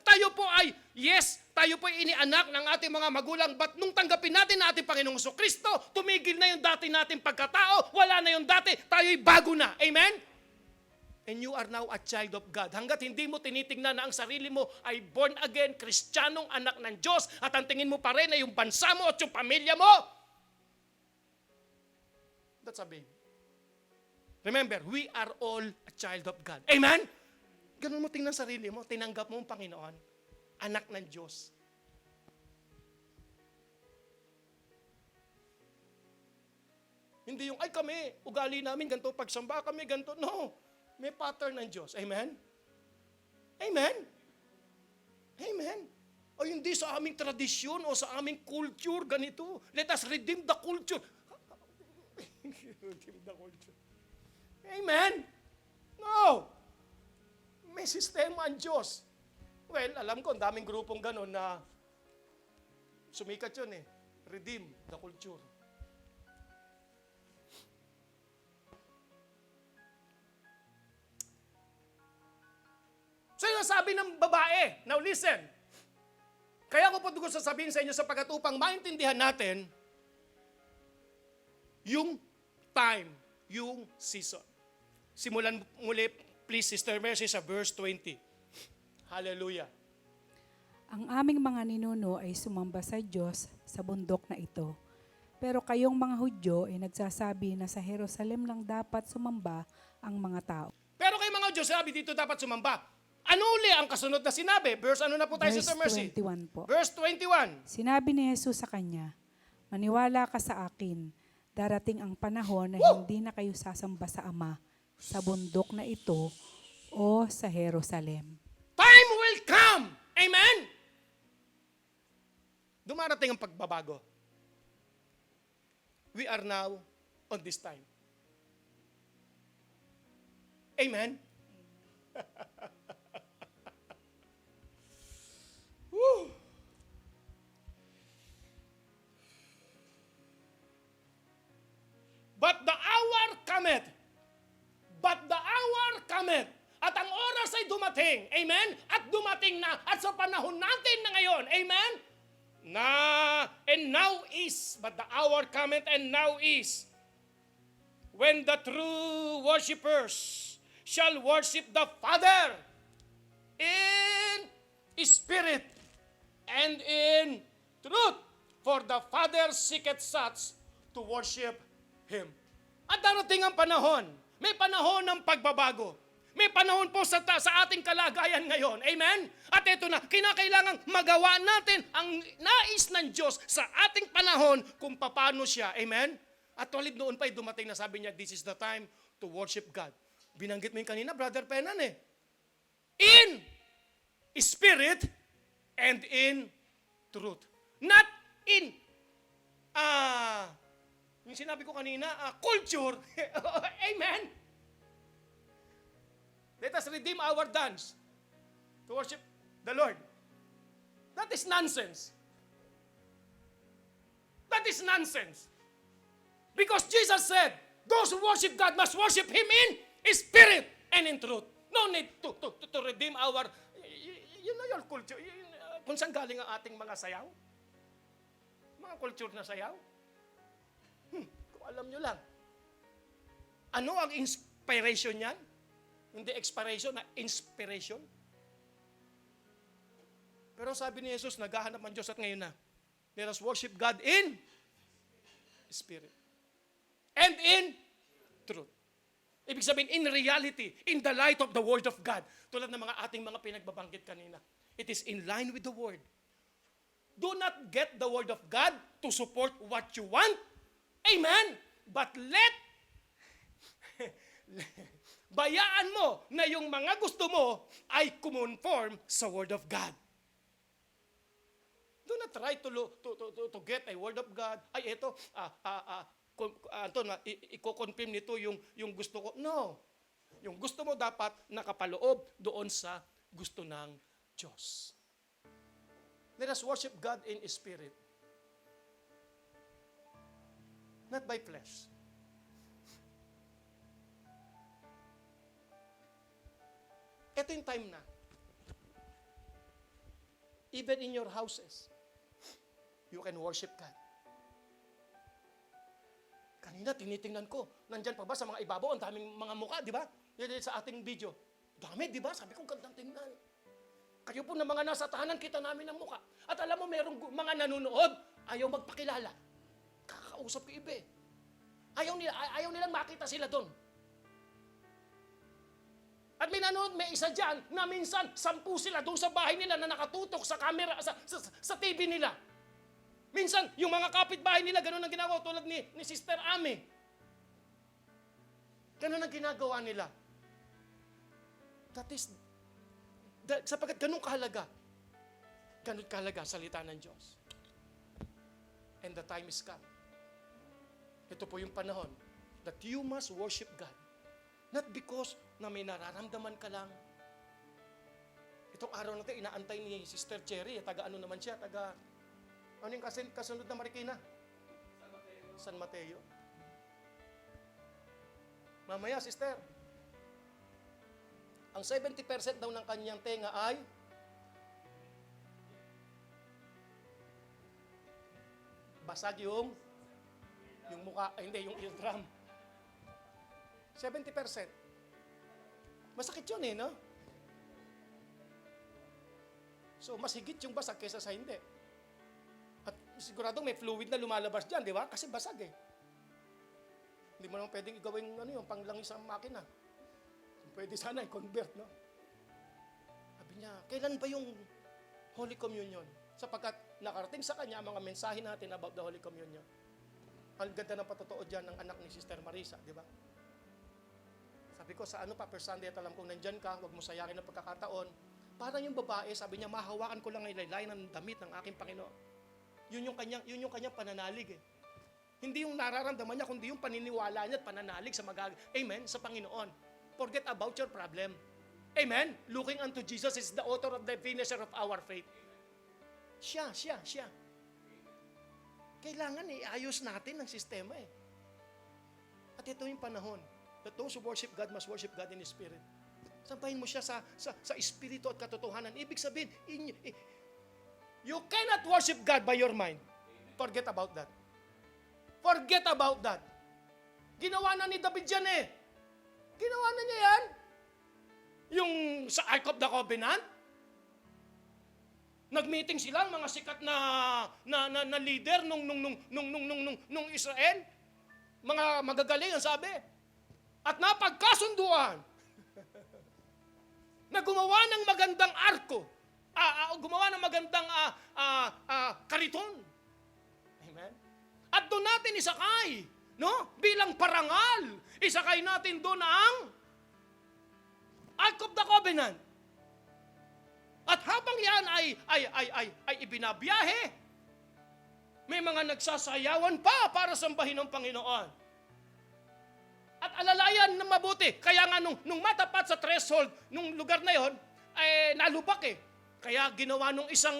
tayo po ay, yes, tayo po ay inianak ng ating mga magulang, but nung tanggapin natin na ating Panginoong Kristo, tumigil na yung dati nating pagkatao, wala na yung dati, tayo'y bago na. Amen? And you are now a child of God. Hanggat hindi mo tinitingnan na ang sarili mo ay born again, Kristiyanong anak ng Diyos, at ang tingin mo pa rin ay yung bansa mo at yung pamilya mo, that's a baby. Remember, we are all a child of God. Amen? Ganun mo tingnan sarili mo, tinanggap mo ang Panginoon, anak ng Diyos. Hindi yung, ay kami, ugali namin ganito, pagsamba kami ganito. No, may pattern ng Diyos. Amen? Amen? Amen? O hindi sa aming tradisyon o sa aming culture, ganito. Let us redeem the culture. Redeem the culture. Amen? No. May sistema ang Diyos. Well, alam ko, ang daming grupong gano'n na sumikat yun eh. Redeem the culture. So yung sabi ng babae, now listen, kaya ko po gusto sabihin sa inyo sapagkat upang maintindihan natin yung time, yung season. Simulan muli, please, Sister Mercy, sa verse 20. Hallelujah. Ang aming mga ninuno ay sumamba sa Diyos sa bundok na ito. Pero kayong mga Hudyo ay nagsasabi na sa Jerusalem lang dapat sumamba ang mga tao. Pero kay mga Diyos, sabi dito dapat sumamba. Ano uli ang kasunod na sinabi? Verse ano na po tayo, Verse Sister Mercy? 21 po. Verse 21. Sinabi ni Jesus sa kanya, maniwala ka sa akin, darating ang panahon na hindi na kayo sasamba sa Ama, sa bundok na ito o sa Jerusalem. Time will come. Amen? Dumarating ang pagbabago. We are now on this time. Amen? Woo! But the hour cometh. At ang oras ay dumating. Amen? At dumating na. At sa panahon natin na ngayon. Amen? And now is. But the hour cometh and now is. When the true worshipers shall worship the Father in spirit and in truth. For the Father seeketh such to worship Him. At darating ang panahon. May panahon ng pagbabago. May panahon po sa ating kalagayan ngayon. Amen? At ito na, kinakailangang magawa natin ang nais ng Diyos sa ating panahon kung paano siya. Amen? At tulad noon pa, dumating na sabi niya, this is the time to worship God. Binanggit mo yung kanina, Brother Penan eh. In spirit and in truth. Not in, yung sinabi ko kanina, culture. Amen? Let us redeem our dance to worship the Lord. That is nonsense. That is nonsense. Because Jesus said, those who worship God must worship Him in spirit and in truth. No need to redeem our, you know your culture. Kung saan galing ang ating mga sayaw? Mga culture na sayaw? Kung alam nyo lang. Ano ang inspiration niyan? Hindi expiration, na inspiration. Pero sabi ni Jesus, naghahanap ang Diyos at ngayon na, let us worship God in spirit and in truth. Ibig sabihin, in reality, in the light of the Word of God. Tulad ng mga ating mga pinagbabanggit kanina. It is in line with the Word. Do not get the Word of God to support what you want. Amen? But bayaan mo na yung mga gusto mo ay kumonform sa Word of God. Do not try to get a Word of God. Ay, ito, i-confirm nito yung gusto ko. No. Yung gusto mo dapat nakapaloob doon sa gusto ng Diyos. Let us worship God in spirit. Not by flesh. Ito yung time na. Even in your houses, you can worship God. Kanina, tinitingnan ko. Nandyan pa ba sa mga ibabaw? Ang daming mga mukha, di ba? Yan sa ating video. Dami, di ba? Sabi ko, gandang tingnan. Kayo po na mga nasa tahanan, kita namin ang mukha. At alam mo, merong mga nanonood, ayaw magpakilala. Kakausap ko iba eh. Ayaw nilang makita sila doon. At may nanonood, may isa dyan, na minsan, 10 sila doon sa bahay nila na nakatutok sa camera, sa TV nila. Minsan, yung mga kapitbahay nila, ganun ang ginagawa, tulad ni Sister Amy. Ganun ang ginagawa nila. That is, sapagkat ganun kahalaga. Ganun kahalaga, salita ng Diyos. And the time is come. Ito po yung panahon that you must worship God. Not because na may nararamdaman ka lang. Itong araw na ito, inaantay ni Sister Cherry. Taga ano naman siya? Ano yung kasunod na Marikina? San Mateo. Mamaya, Sister, ang 70% daw ng kanyang tenga ay basag yung mukha, hindi, yung eardrum. 70%. Masakit yun eh, no? So, mas higit yung basag kaysa sa hindi. At siguradong may fluid na lumalabas dyan, di ba? Kasi basag eh. Hindi mo naman pwedeng igawin yung panglangis sa makina. Pwede sana i-convert, no? Sabi niya, kailan ba yung Holy Communion? Sapagkat nakarating sa kanya ang mga mensahe natin about the Holy Communion. Ang ganda ng patotoo dyan ng anak ni Sister Marisa, di ba? Sabi ko, sa First Sunday, at alam kong nandyan ka, huwag mo sayangin ang pagkakataon. Parang yung babae, sabi niya, mahawakan ko lang ang ilaylay ng damit ng aking Panginoon. Yun yung kanyang pananalig eh. Hindi yung nararamdaman niya, kundi yung paniniwala niya at pananalig sa Amen? Sa Panginoon. Forget about your problem. Amen? Looking unto Jesus is the author of the finisher of our faith. Siya. Kailangan ayos natin ang sistema eh. At ito yung panahon that those who worship God must worship God in His Spirit. Sampahin mo siya sa Espiritu at katotohanan. Ibig sabihin, you cannot worship God by your mind. Forget about that. Forget about that. Ginawa na ni David yan eh. Ginawa na niya yan. Yung sa Ark of the Covenant, nag-meeting sila, mga sikat na leader nung Israel. Mga magagaling ang sabi. At napagkasunduan na gumawa ng magandang arko. Gumawa ng magandang kariton. Amen? At doon natin isakay, no? Bilang parangal, isakay natin doon ang Ark of the Covenant. At habang yan ay ibinabiyahe, may mga nagsasayawan pa para sambahin ng Panginoon. At alalayan na mabuti. Kaya nga nung matapat sa threshold, nung lugar na yon, nalubak eh. Kaya ginawa nung isang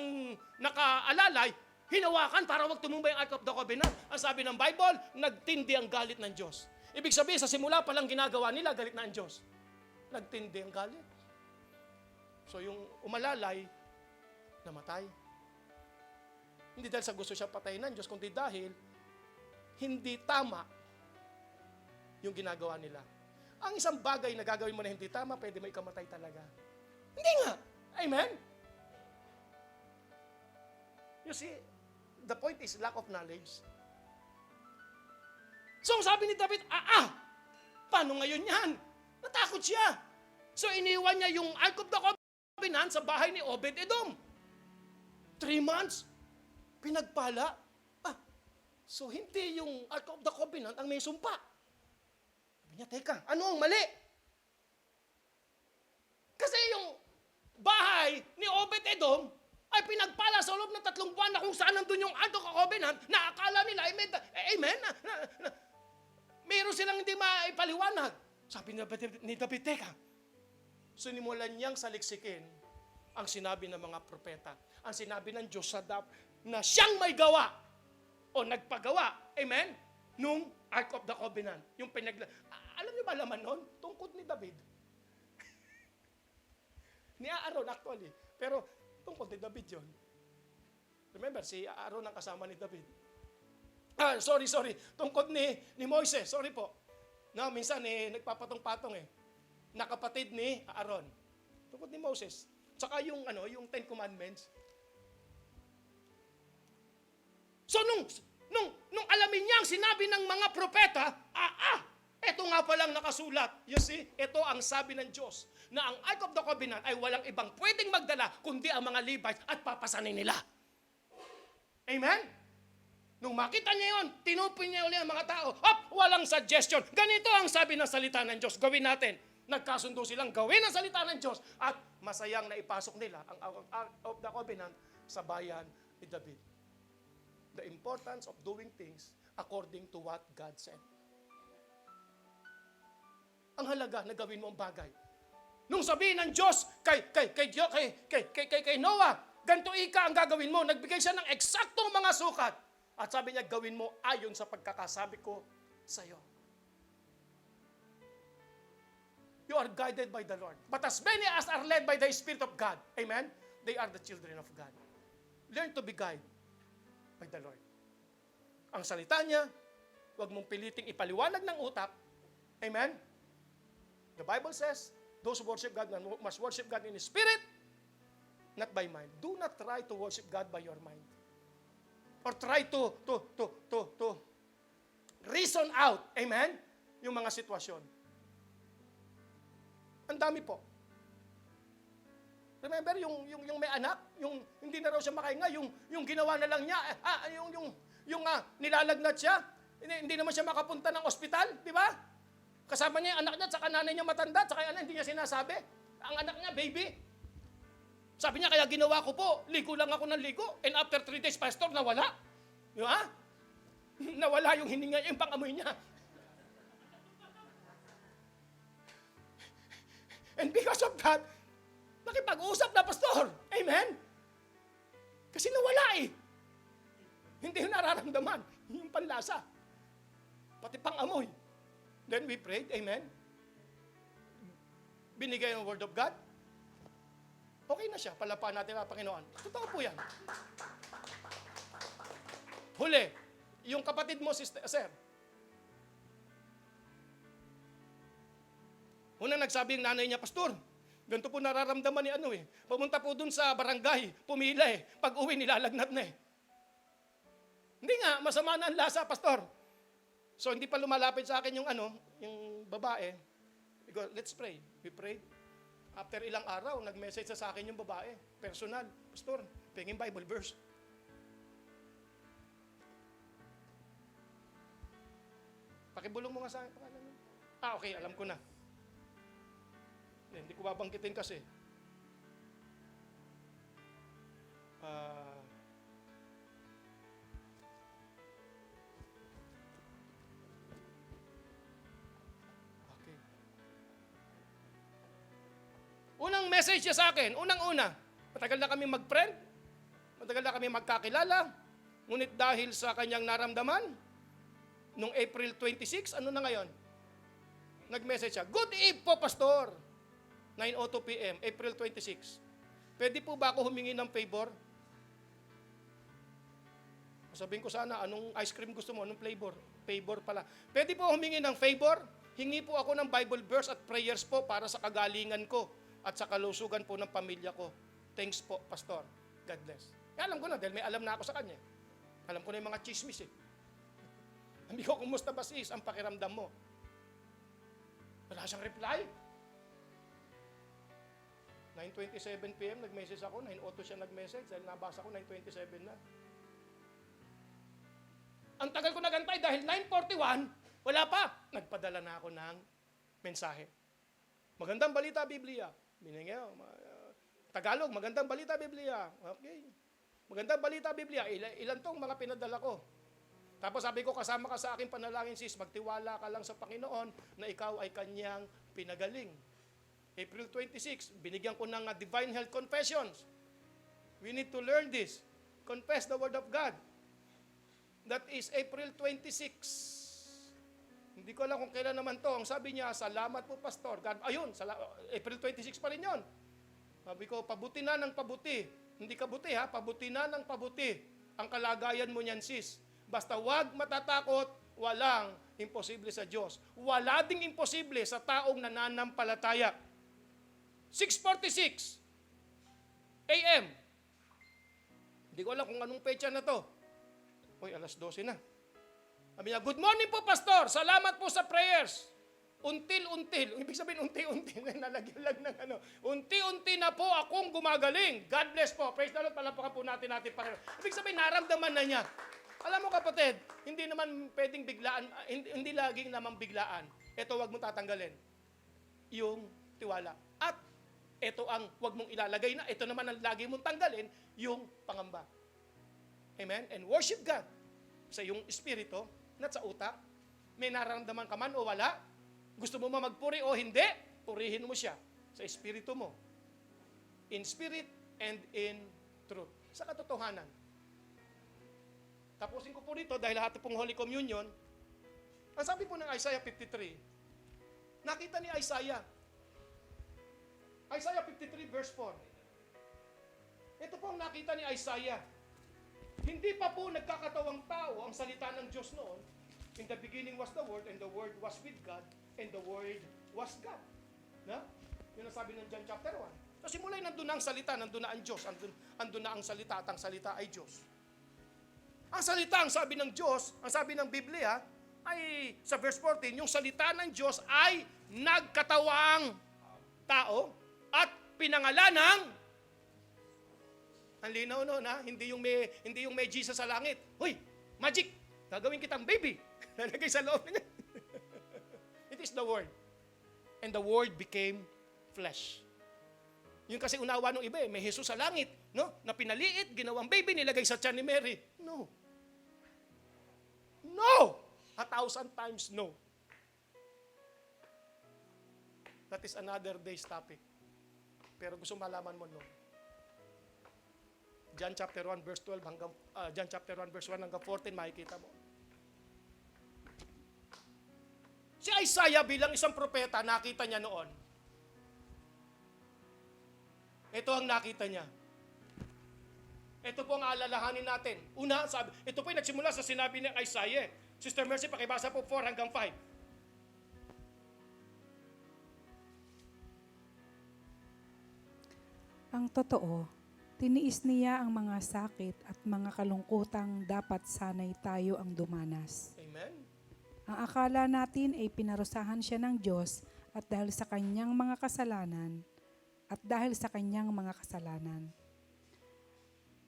nakaalalay, hinawakan para wag tumumba yung Ark of the Covenant. Ang sabi ng Bible, nagtindi ang galit ng Diyos. Ibig sabihin, sa simula pa lang ginagawa nila, galit na ang Diyos. Nagtindi ang galit. So yung umalalay, namatay. Hindi dahil sa gusto siya patayin ng Diyos, kundi dahil hindi tama yung ginagawa nila. Ang isang bagay na gagawin mo na hindi tama, pwede mo ikamatay talaga. Hindi nga. Amen? You see, the point is lack of knowledge. So, sabi ni David, paano ngayon yan? Natakot siya. So, iniwan niya yung Ark of the Covenant sa bahay ni Obed-Edom. 3 months, pinagpala. So, hindi yung Ark of the Covenant ang may sumpa. Sabi niya, teka, ano ang mali? Kasi yung bahay ni Obed-Edom ay pinagpala sa loob ng 3 buwan na kung saan nandun yung Ark of the Covenant na akala nila, amen, mayroon silang hindi maipaliwanag. Sabi ni David, teka, sinimulan niyang saliksikin ang sinabi ng mga propeta. Ang sinabi ng Diyos na siyang may gawa o nagpagawa, amen, nung Ark of the Covenant. Yung alam niyo ba laman nun? Tungkod ni David. Ni Aaron actually. Pero tungkol kay David yun. Remember, si Aaron ang kasama ni David. Sorry. Tungkol ni Moises. Sorry po. No, minsan nagpapatong-patong nakapatid ni Aaron. Tungkol ni Moses. Tsaka yung Ten Commandments. So nung alamin niya ang sinabi ng mga propeta, ito nga palang nakasulat. You see, ito ang sabi ng Diyos na ang Ark of the Covenant ay walang ibang pwedeng magdala kundi ang mga Levites at papasanin nila. Amen? Nung makita niya yun, tinupin niya ulit ang mga tao. Walang suggestion. Ganito ang sabi ng salita ng Diyos. Gawin natin. Nagkasundo silang gawin ang salita ng Diyos at masayang naipasok nila ang Ark of the Covenant sa bayan ni David. The importance of doing things according to what God said. Ang halaga na gawin mo ang bagay. Nung sabihin ng Diyos kay Noah, ganito ika ang gagawin mo. Nagbigay siya ng eksaktong mga sukat. At sabi niya, gawin mo ayon sa pagkakasabi ko sa iyo. You are guided by the Lord. But as many as are led by the Spirit of God, amen, they are the children of God. Learn to be guided by the Lord. Ang salita niya, huwag mong piliting ipaliwanag ng utak. Amen? The Bible says, those who worship God must worship God in His Spirit, not by mind. Do not try to worship God by your mind. Or try to reason out, amen, yung mga sitwasyon. Ang dami po. Remember yung may anak, yung hindi na raw siya makahinga, yung ginawa na lang niya, nilalagnat siya, hindi naman siya makapunta ng ospital, di ba? Kasama niya yung anak niya, tsaka nanay niya matanda, tsaka yung anak, hindi niya sinasabi. Ang anak niya, baby. Sabi niya, kaya ginawa ko po, ligo lang ako ng ligo, and after 3 days, pastor, nawala. Di ba? Nawala yung hininga, yung pangamoy niya. And because of that, nakipag-usap na pastor. Amen? Kasi nawala Hindi yung nararamdaman. Yung panlasa. Pati pang-amoy. Then we prayed. Amen? Binigay ang word of God. Okay na siya. Palapaan natin ang Panginoon. Totoo po yan. Huli. Yung kapatid mo, sister, sir. Unang nagsabi ng nanay niya, pastor, ganito po nararamdaman ni Pumunta po dun sa barangay, pumila Pag uwi, nilalagnat na Hindi nga, masama na ang lasa, pastor. So, hindi pa lumalapit sa akin yung babae. We go, let's pray. We prayed. After ilang araw, nag-message sa akin yung babae. Personal. Pastor, pengin Bible verse. Pakibulong mo nga sa akin pangalan. Okay, alam ko na. Hindi ko babanggitin kasi. Okay. Unang message niya sa akin, unang-una, matagal na kami mag-friend, matagal na kami magkakilala, ngunit dahil sa kanyang naramdaman, nung April 26, ano na ngayon? Nag-message siya, good eve po, pastor. 9:02 p.m., April 26. Pwede po ba ako humingi ng favor? Sabihin ko sana, anong ice cream gusto mo? Anong flavor? Favor pala. Pwede po humingi ng favor? Hingi po ako ng Bible verse at prayers po para sa kagalingan ko at sa kalusugan po ng pamilya ko. Thanks po, pastor. God bless. Alam ko na, dahil may alam na ako sa kanya. Alam ko na yung mga chismis Sabi ko, kumusta ba sis? Ang pakiramdam mo? Wala siyang reply. 9:27 p.m. nag-message ako, 9:02 siya nag-message, dahil nabasa ko 9:27 na. Ang tagal ko nagantay dahil 9:41, wala pa. Nagpadala na ako ng mensahe. Magandang balita Biblia. Binigay Tagalog, magandang balita Biblia. Okay. Magandang balita Biblia. Ilan tong mga pinadala ko? Tapos sabi ko, kasama ka sa aking panalangin sis, magtiwala ka lang sa Panginoon na ikaw ay kanyang pinagaling. April 26, binigyan ko ng Divine Health Confessions. We need to learn this. Confess the Word of God. That is April 26. Hindi ko alam kung kailan naman to. Ang sabi niya, salamat po, Pastor. God, ayun, April 26 pa rin yun. Sabi ko, pabuti na ng pabuti. Hindi kabuti ha, pabuti na ng pabuti. Ang kalagayan mo niyan, sis. Basta wag matatakot, walang imposible sa Diyos. Wala ding imposible sa taong nananampalataya. 6:46 a.m. Hindi ko alam kung anong petsa na to. Uy, alas 12 na. Sabi niya, good morning po, Pastor. Salamat po sa prayers. Until-until. Ibig sabihin, unti-unti. Nalagyan lang ng ano. Unti-unti na po akong gumagaling. God bless po. Praise the Lord. Palapakan po natin para. Ibig sabihin, naramdaman na niya. Alam mo kapatid, hindi naman pwedeng biglaan, hindi laging naman biglaan. Ito wag mong tatanggalin. Yung tiwala. At ito ang wag mong ilalagay na, ito naman ang lagi mong tanggalin, yung pangamba. Amen? And worship God sa iyong espiritu, not sa utak. May nararamdaman ka man o wala. Gusto mo magpuri o hindi, purihin mo siya sa espiritu mo. In spirit and in truth. Sa katotohanan. Tapusin ko po rito dahil lahat pong Holy Communion. Ang sabi po ng Isaiah 53, nakita ni Isaiah 53 verse 4. Ito po ang nakita ni Isaiah. Hindi pa po nagkakatawang tao ang salita ng Diyos noon. In the beginning was the Word, and the Word was with God, and the Word was God. Na? Yun ang sabi ng John chapter 1. So simula nandun na ang salita, nandun na ang Diyos, andun na ang salita at ang salita ay Diyos. Ang salita, ang sabi ng Diyos, ang sabi ng Biblia, ay sa verse 14, yung salita ng Diyos ay nagkatawang tao at pinangalan ng, ang linaw noon ha, hindi yung may Jesus sa langit. Hoy, magic, gagawin kitang baby. Nalagay sa loob niya. It is the Word. And the Word became flesh. Yung kasi unawa ng iba may Jesus sa langit, no? Na pinaliit, ginawang baby, nilagay sa tiyan ni Mary. No. No! 1,000 times no. That is another day's topic. Pero gusto malaman mo no. John chapter 1 verse 12 hanggang John chapter 1 verse 1 hanggang 14 makikita mo. Si Isaiah bilang isang propeta, nakita niya noon. Ito ang nakita niya. Ito po ang aalalahanin natin. Una, sabi, ito po yung nagsimula sa sinabi ng Isaiah. Sister Mercy, pakibasa po 4 hanggang 5. Ang totoo, tiniis niya ang mga sakit at mga kalungkutang dapat sanay tayo ang dumanas. Amen? Ang akala natin ay pinarusahan siya ng Diyos at dahil sa kanyang mga kasalanan,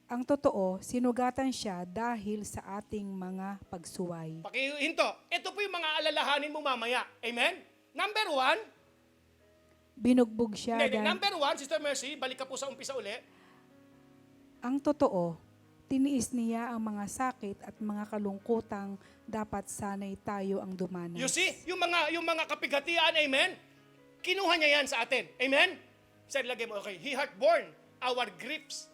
Ang totoo, sinugatan siya dahil sa ating mga pagsuway. Pakihinto. Ito po yung mga alalahanin mo mamaya. Amen? Number 1. Binugbog siya Number 1, Sister Mercy, balik ka po sa umpisa uli. Ang totoo, tiniis niya ang mga sakit at mga kalungkutang dapat sanay tayo ang dumanas. You see, yung mga kapighatian, amen? Kinuha niya yan sa atin. Amen? Sir, lagay mo, okay. He hath borne our griefs.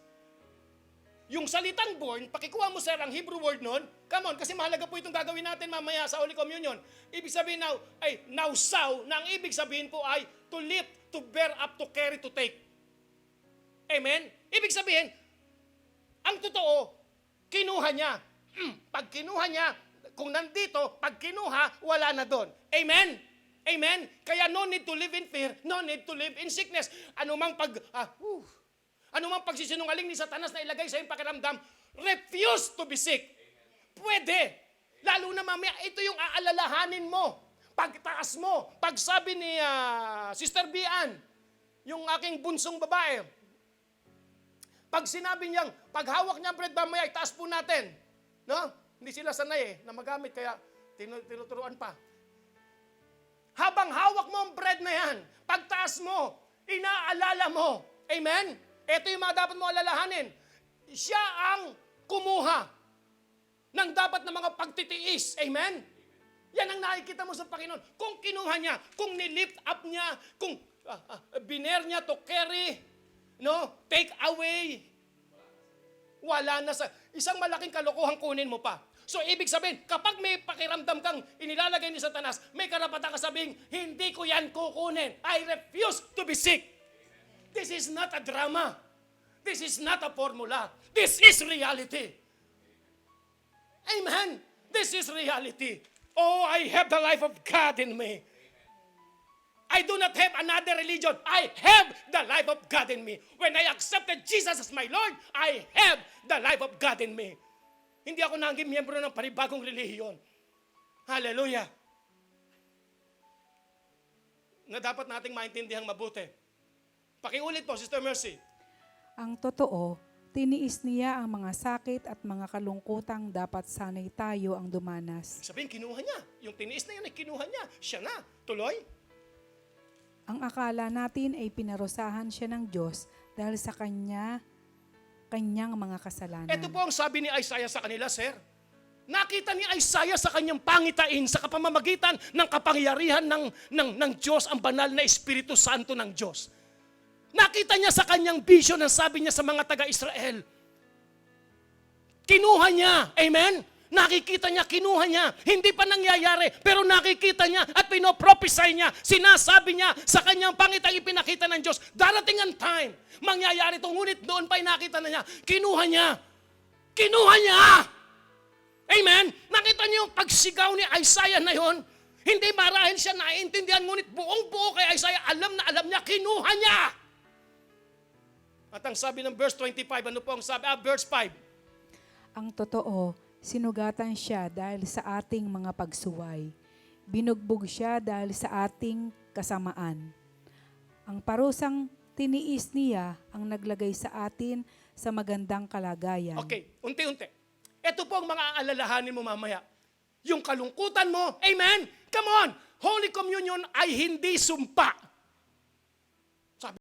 Yung salitang born, pakikuha mo sir ang Hebrew word nun, come on, kasi mahalaga po itong gagawin natin mamaya sa Holy Communion. Ibig sabihin nausaw, na ang ibig sabihin po ay to lift, to bear up, to carry, to take. Amen? Ibig sabihin, ang totoo, kinuha niya. Pag kinuha niya, kung nandito, pag kinuha, wala na doon. Amen? Amen? Kaya no need to live in fear, no need to live in sickness. Anumang pagsisinungaling ni Satanas na ilagay sa iyong pakiramdam, refuse to be sick. Pwede. Lalo na mamaya, ito yung aalalahanin mo. Pagtaas mo. Pagsabi ni Sister Bian, yung aking bunsong babae, pag sinabi niyang, paghawak niya bread mamaya, itaas po natin. No? Hindi sila sanay na magamit, kaya tinuturuan pa. Habang hawak mo ang bread na yan, pagtaas mo, inaalala mo. Amen? Ito yung mga dapat mo alalahanin. Siya ang kumuha ng dapat na mga pagtitiis. Amen? Yan ang nakikita mo sa Panginoon. Kung kinuha niya, kung nilift up niya, kung biner niya to carry, no, take away, wala na sa, isang malaking kalokohan kunin mo pa. So, ibig sabihin, kapag may pakiramdam kang inilalagay ni Satanas, may karapatan ka sabihin, hindi ko yan kukunin. I refuse to be sick. This is not a drama. This is not a formula. This is reality. Amen. This is reality. Oh, I have the life of God in me. I do not have another religion. I have the life of God in me. When I accepted Jesus as my Lord, I have the life of God in me. Hindi ako naging miyembro ng panibagong relihiyon. Hallelujah. Na dapat nating maintindihan mabuti. Pakiulit po, Sister Mercy. Ang totoo, tiniis niya ang mga sakit at mga kalungkutang dapat sanay tayo ang dumanas. Sabihin, kinuha niya. Yung tiniis na yun ay kinuha niya. Siya na. Tuloy. Ang akala natin ay pinarusahan siya ng Diyos dahil sa kanyang mga kasalanan. Ito po ang sabi ni Isaiah sa kanila, sir. Nakita ni Isaiah sa kanyang pangitain sa kapamamagitan ng kapangyarihan ng Diyos, ang banal na Espiritu Santo ng Diyos. Nakita niya sa kanyang vision ang sabi niya sa mga taga-Israel. Kinuha niya. Amen? Nakikita niya, kinuha niya. Hindi pa nangyayari, pero nakikita niya at pinoprophesy niya. Sinasabi niya sa kanyang pangitang ipinakita ng Diyos. Darating ang time, mangyayari ito. Ngunit doon pa nakita na niya. Kinuha niya. Kinuha niya. Amen? Nakita niyo yung pagsigaw ni Isaiah na yon. Hindi marahil siya naiintindihan, ngunit buong-buo kay Isaiah, alam na alam niya, kinuha niya. At ang sabi ng verse 25, ano po ang sabi? Verse 5. Ang totoo, sinugatan siya dahil sa ating mga pagsuway. Binugbog siya dahil sa ating kasamaan. Ang parusang tiniis niya ang naglagay sa atin sa magandang kalagayan. Okay, unti-unti. Ito po ang mga aalalahanin mo mamaya. Yung kalungkutan mo, amen? Come on! Holy Communion ay hindi sumpa. Sabi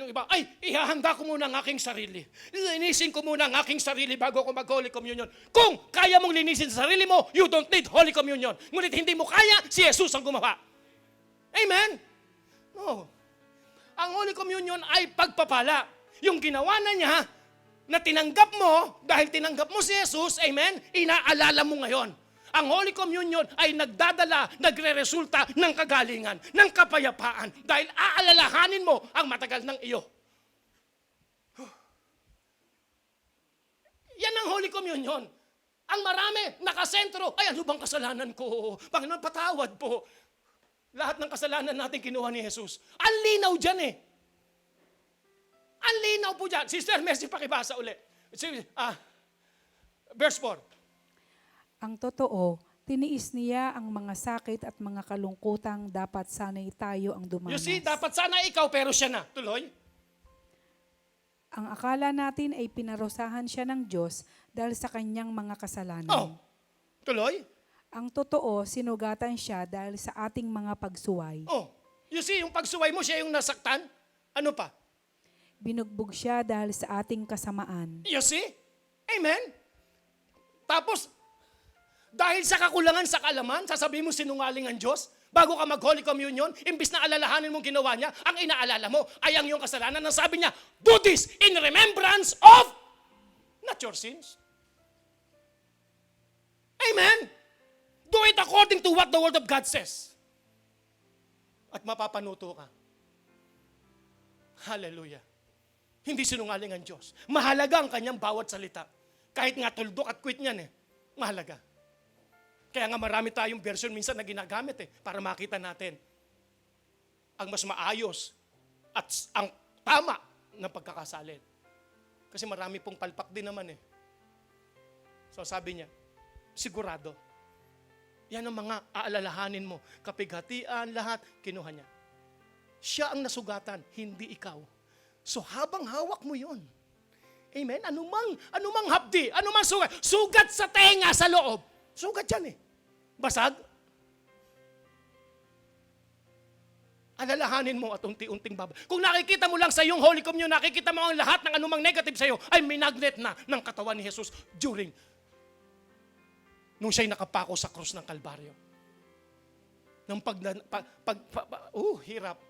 ng iba, ay, ihahanda ko muna ang aking sarili. Linisin ko muna ang aking sarili bago ako mag-Holy Communion. Kung kaya mong linisin sa sarili mo, you don't need Holy Communion. Ngunit hindi mo kaya, si Jesus ang gumawa. Amen? No. Ang Holy Communion ay pagpapala. Yung ginawa na niya, na tinanggap mo, dahil tinanggap mo si Jesus, amen, inaalala mo ngayon. Ang Holy Communion ay nagdadala, nagre-resulta ng kagalingan, ng kapayapaan, dahil aalalahanin mo ang matagal ng iyo. Yan ang Holy Communion. Ang marami, nakasentro, ay ano bang kasalanan ko? Panginoon, patawad po. Lahat ng kasalanan natin kinuha ni Jesus. Ang linaw dyan eh. Ang linaw po dyan. Sister Mercy, pakibasa ulit. Verse 4. Ang totoo, tiniis niya ang mga sakit at mga kalungkutang dapat sanay tayo ang dumanas. You see, dapat sana ikaw pero siya na. Tuloy. Ang akala natin ay pinarusahan siya ng Diyos dahil sa kanyang mga kasalanan. Oh, tuloy. Ang totoo, sinugatan siya dahil sa ating mga pagsuway. Oh, you see, yung pagsuway mo, siya yung nasaktan. Ano pa? Binugbog siya dahil sa ating kasamaan. You see? Amen? Tapos, dahil sa kakulangan sa kaalaman, sasabihin mo sinungaling ang Diyos, bago ka mag-Holy Communion, imbis na alalahanin mong ginawa niya, ang inaalala mo ay ang iyong kasalanan. Ang sabi niya, do this in remembrance of not your sins. Amen? Do it according to what the Word of God says. At mapapanuto ka. Hallelujah. Hindi sinungaling ang Diyos. Mahalaga ang kanyang bawat salita. Kahit nga tuldok at quit niyan mahalaga. Kaya nga marami tayong version minsan na ginagamit para makita natin ang mas maayos at ang tama na pagkakasalin. Kasi marami pong palpak din naman So sabi niya, sigurado, yan ang mga aalalahanin mo. Kapighatian, lahat, kinuha niya. Siya ang nasugatan, hindi ikaw. So habang hawak mo yun, amen, anumang hapdi, anumang sugat sa tenga, sa loob, sugat yan Basag. Alalahanin mo at unti-unting baba. Kung nakikita mo lang sa iyong Holy Communion, nakikita mo ang lahat ng anumang negative sa iyo, ay minagnet na ng katawan ni Jesus during nung siya'y nakapako sa krus ng Kalbaryo. Nung hirap.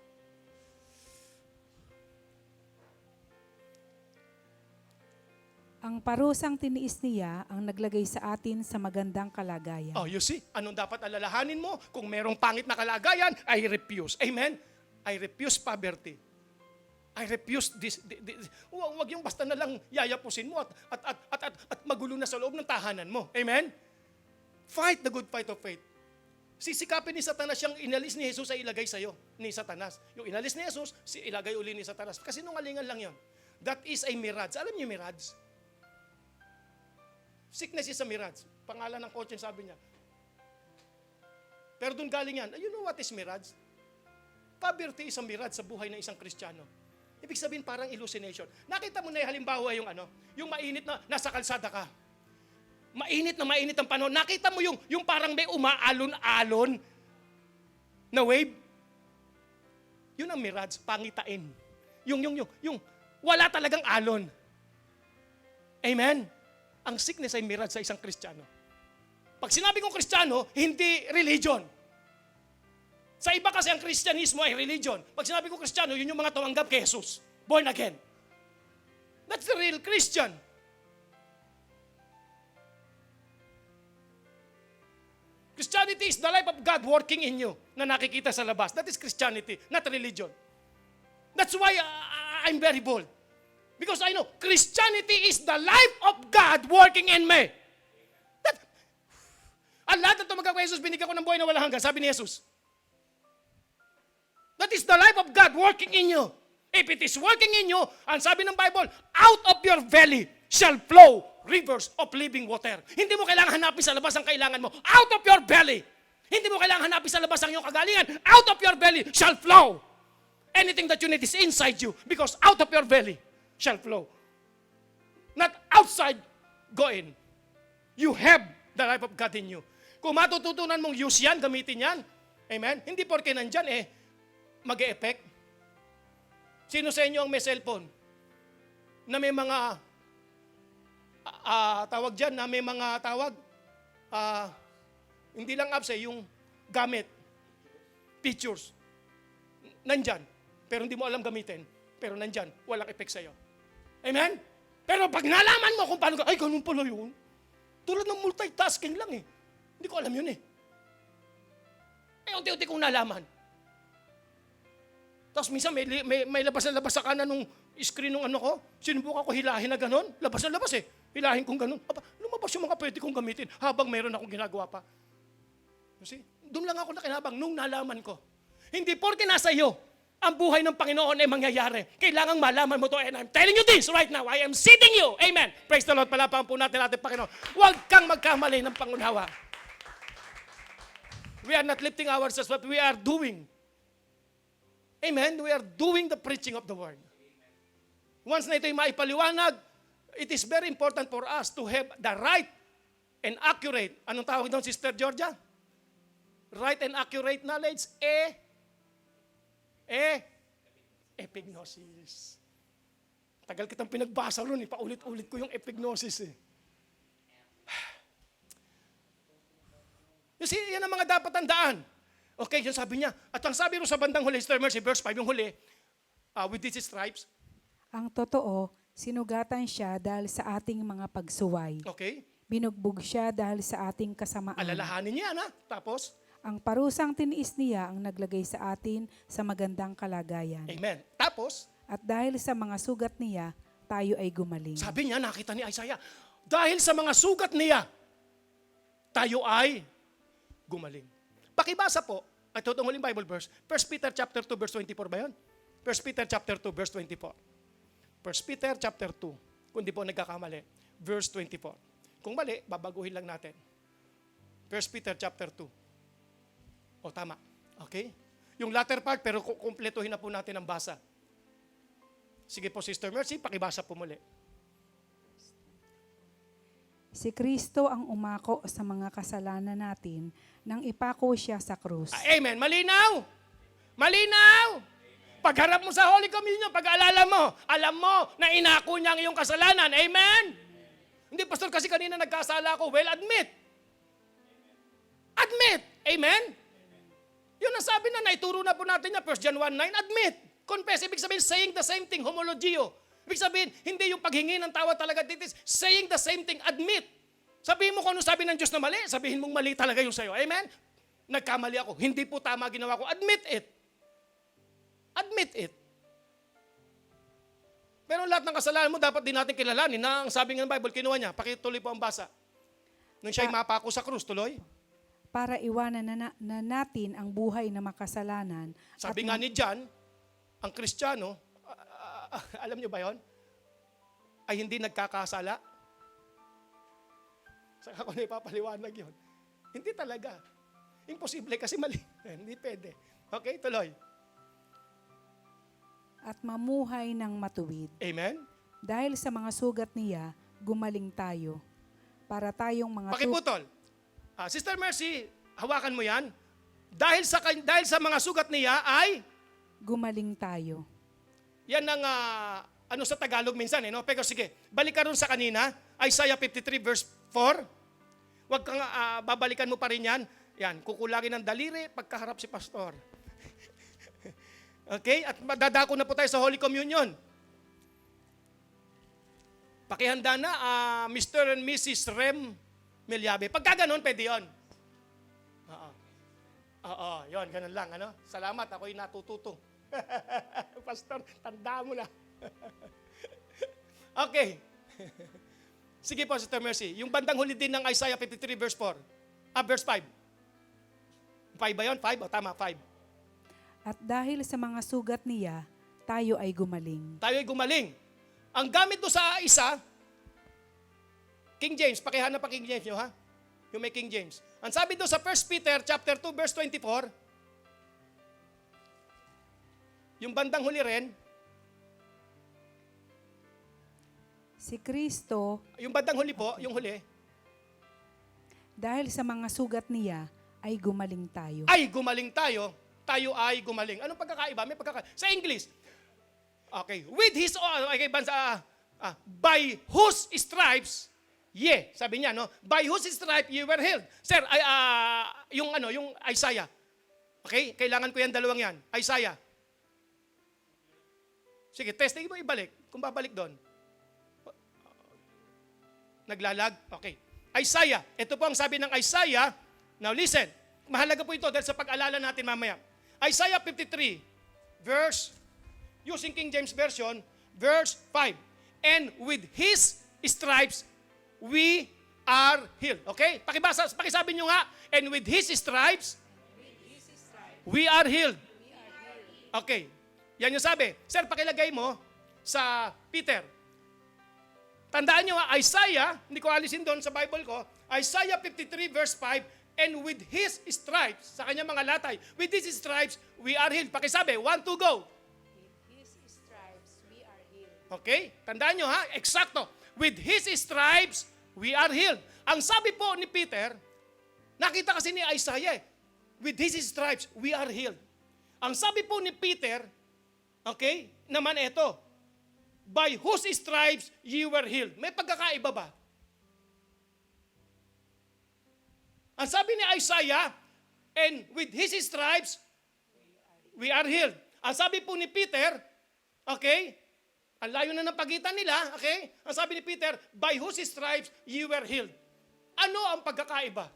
Ang parusang tiniis niya ang naglagay sa atin sa magandang kalagayan. Oh, you see? Anong dapat alalahanin mo? Kung merong pangit na kalagayan, I refuse. Amen? I refuse poverty. I refuse this. Huwag yung basta na lang yayapusin mo at magulo na sa loob ng tahanan mo. Amen? Fight the good fight of faith. Sisikapin ni Satanas yung inalis ni Jesus ay ilagay sa'yo, ni Satanas. Yung inalis ni Jesus, ilagay uli ni Satanas. Kasi nungalingan lang yon. That is a mirage. Alam niyo mirage? Sickness is a mirage. Pangalan ng coach sabi niya. Pero doon galing yan. You know what is mirage? Poverty is a mirage sa buhay ng isang Kristiyano. Ibig sabihin parang hallucination. Nakita mo na yung halimbawa yung mainit na nasa kalsada ka. Mainit ang panahon. Nakita mo yung parang may umaalon-alon na wave. Yun ang mirage, pangitain. Yung wala talagang alon. Amen? Ang sickness ay mirage sa isang Kristiyano. Pag sinabi kong Kristiyano, hindi religion. Sa iba kasi ang Kristyanismo ay religion. Pag sinabi ko Kristiyano, yun yung mga tumanggap kay Jesus. Born again. That's the real Christian. Christianity is the life of God working in you na nakikita sa labas. That is Christianity, not religion. That's why I'm very bold. Because I know Christianity is the life of God working in me. Ang lahat ng tumanggap kay Jesus, binigyan ko ng buhay na walang hanggan. Sabi ni Jesus. That is the life of God working in you. If it is working in you, ang sabi ng Bible, out of your belly shall flow rivers of living water. Hindi mo kailangan hanapin sa labas ang kailangan mo. Out of your belly. Hindi mo kailangan hanapin sa labas ang iyong kagalingan. Out of your belly shall flow. Anything that you need is inside you because out of your belly shall flow. Not outside, go in. You have the life of God in you. Kung matututunan mong use yan, gamitin yan. Amen? Hindi porke nandyan mag-e-effect. Sino sa inyo ang may cellphone? Na may mga tawag dyan, na may mga tawag, hindi lang apps yung gamit, features. Nandyan, pero hindi mo alam gamitin. Pero nandyan, walang effect sa'yo. Amen? Pero pag nalaman mo kung paano ay, ganun pala yun. Tulad ng multitasking lang Hindi ko alam yun unti-unti kong nalaman. Tapos minsan may labas na labas sa kanan nung screen ng ko. Sinubukan ko hilahin na gano'n. Labas na labas Hilahin kong gano'n. Lumabas yung mga pwede kong gamitin habang meron akong ginagawa pa. You see? Doon lang ako nakinabang nung nalaman ko. Hindi porke nasa iyo ang buhay ng Panginoon ay mangyayari. Kailangang malaman mo to and I'm telling you this right now. I am seeing you. Amen. Praise the Lord. Palapakan po natin Panginoon. Huwag kang magkamali ng pangunawa. We are not lifting ourselves, but we are doing. Amen? We are doing the preaching of the word. Once na ito'y maipaliwanag, it is very important for us to have the right and accurate, anong tawag doon, Sister Georgia? Right and accurate knowledge, epignosis. Tagal kitang pinagbasa ron, paulit-ulit ko yung epignosis You see, yan ang mga dapat tandaan. Okay, yun sabi niya. At ang sabi rin sa bandang huli, Sister Mercy, verse 5, yung huli, with these stripes. Ang totoo, sinugatan siya dahil sa ating mga pagsuway. Okay. Binugbog siya dahil sa ating kasamaan. Alalahanin niya, Tapos? Ang parusang tiniis niya ang naglagay sa atin sa magandang kalagayan. Amen. Tapos? At dahil sa mga sugat niya, tayo ay gumaling. Sabi niya, nakita ni Isaiah, dahil sa mga sugat niya, tayo ay gumaling. Pakibasa po, at itong huling Bible verse, 1 Peter chapter 2 verse 24 ba yun? 1 Peter chapter 2 verse 24. 1 Peter chapter 2, kung di po nagkakamali, verse 24. Kung mali, babaguhin lang natin. 1 Peter chapter 2. O tama. Okay? Yung latter part, pero kumpletuhin na po natin ang basa. Sige po, Sister Mercy, pakibasa po muli. Si Kristo ang umako sa mga kasalanan natin nang ipako siya sa krus. Amen. Malinaw! Malinaw! Pagharap mo sa Holy Communion, pag-alala mo, alam mo na inako niya ang iyong kasalanan. Amen? Hindi, Pastor, kasi kanina nagkasala ako. Well, admit. Admit. Amen? Yun ang sabi na, naituro na po natin niya, 1 John 1:9, admit. Confess, ibig sabihin, saying the same thing, homologio. Ibig sabihin, hindi yung paghingi ng tawad talaga, it is saying the same thing, admit. Sabihin mo kung ano sabi ng Diyos na mali, sabihin mong mali talaga yung sa'yo. Amen? Nagkamali ako, hindi po tama ginawa ko, admit it. Admit it. Pero lahat ng kasalanan mo, dapat din natin kilalanin na ang sabi ng Bible, kinuha niya. Pakituloy po ang basa. Nung siya'y mapako sa krus, tuloy. Para iwanan na natin ang buhay na makasalanan. Sabi nga ni John, ang Kristiyano, alam niyo ba yon? Ay hindi nagkakasala. Saka ko na ipapaliwanag yun. Hindi talaga. Imposible kasi mali. Hindi pwede. Okay, tuloy. At mamuhay ng matuwid. Amen? Dahil sa mga sugat niya, gumaling tayo. Para tayong mga Pakiputol. Sister Mercy, hawakan mo yan. Dahil sa mga sugat niya ay gumaling tayo. yan ang ano sa Tagalog minsan no? Pero sige, balik ka rin sa kanina, Isaiah 53 verse 4. Huwag kang babalikan mo pa rin yan. Yan, kukulangin ng daliri pagkaharap si pastor. Okay? At dadako na po tayo sa Holy Communion. Pakihanda na, Mr. and Mrs. Rem Melyabe. Pagka ganun, pwede yun. Oo, yun, ganun lang. Ano? Salamat, ako'y natututo. Pastor, tanda mo na. Okay. Sige po, Sister Mercy. Yung bandang huli din ng Isaiah 53 verse 4. Verse 5. 5 ba yun? 5? O tama, 5. At dahil sa mga sugat niya, tayo ay gumaling. Tayo ay gumaling. Ang gamit do sa isa, King James, pakihanap pa King James nyo ha? Yung may King James. Ang sabi do sa 1 Peter chapter 2 verse 24, yung bandang huli rin, Si Kristo, yung bandang huli po, yung huli, dahil sa mga sugat niya, ay gumaling tayo. ay gumaling tayo, tayo ay gumaling. Anong pagkakaiba? May pagkakaiba. Sa English, okay, with his, okay, by whose stripes, sabi niya, no? By whose stripes you were healed. Sir, yung Isaiah. Okay, kailangan ko yan dalawang yan. Isaiah. Sige, testing mo ibalik. Kung babalik doon. Naglalag? Okay. Isaiah. Ito po ang sabi ng Isaiah. Now listen. Mahalaga po ito dahil sa pag-alala natin mamaya. Isaiah 53, verse, using King James Version, verse 5. And with his stripes, we are healed. Okay? Pakisabi nyo nga. And with his stripes, we are healed. Okay. Yan yung sabi. Sir, pakilagay mo sa Peter. Tandaan nyo Isaiah, hindi ko alisin doon sa Bible ko, Isaiah 53 verse 5, and with his stripes, sa kanyang mga latay, with his stripes, we are healed. Pakisabi, 1, 2, go. With his stripes, we are healed. Okay? Tandaan nyo eksakto. With his stripes, we are healed. Ang sabi po ni Peter, nakita kasi ni Isaiah, with his stripes, we are healed. Ang sabi po ni Peter, okay, naman ito, by whose stripes you were healed. May pagkakaiba ba? Ang sabi ni Isaiah, and with his stripes, we are healed. Ang sabi po ni Peter, okay, ang layo na ng pagitan nila, okay? Ang sabi ni Peter, by whose stripes you were healed. Ano ang pagkakaiba?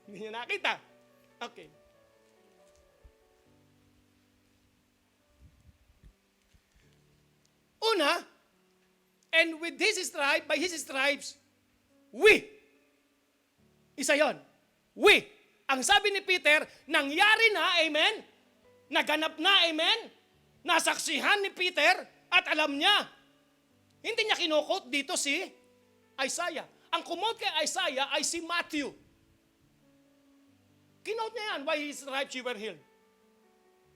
Hindi niyo nakita. Okay. Una, and with his stripe, by his stripes, we. Isa yon. We. Ang sabi ni Peter, nangyari na, amen? Naganap na, amen? Nasaksihan ni Peter at alam niya. Hindi niya kinukot dito si Isaiah. Ang kumot kay Isaiah ay si Matthew. Kinote niya yan, by his stripes you were healed.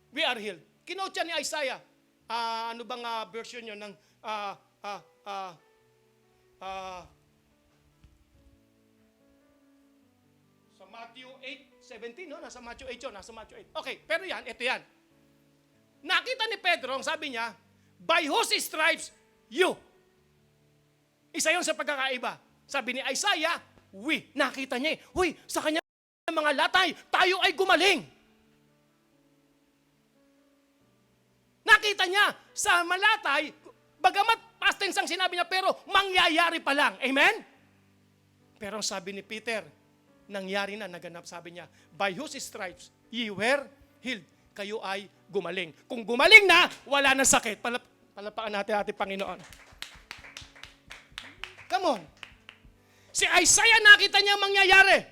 We are healed. Kinote niya ni Isaiah. Ano bang version yun ng sa Matthew 8:17, no? Nasa Matthew 8 yun, nasa Matthew 8. Okay, pero yan, ito yan. Nakita ni Pedro, ang sabi niya, by whose stripes you. Isa yun sa pagkakaiba. Sabi ni Isaiah, we. Nakita niya huy, sa kanya mga latay, tayo ay gumaling. Nakita niya sa malatay, bagamat past tense ang sinabi niya, pero mangyayari pa lang. Amen? Pero sabi ni Peter, nangyari na, naganap. Sabi niya, by whose stripes ye were healed. Kayo ay gumaling. Kung gumaling na, wala na sakit. Palapakan natin ating Panginoon. Come on. Si Isaiah nakita niya mangyayari.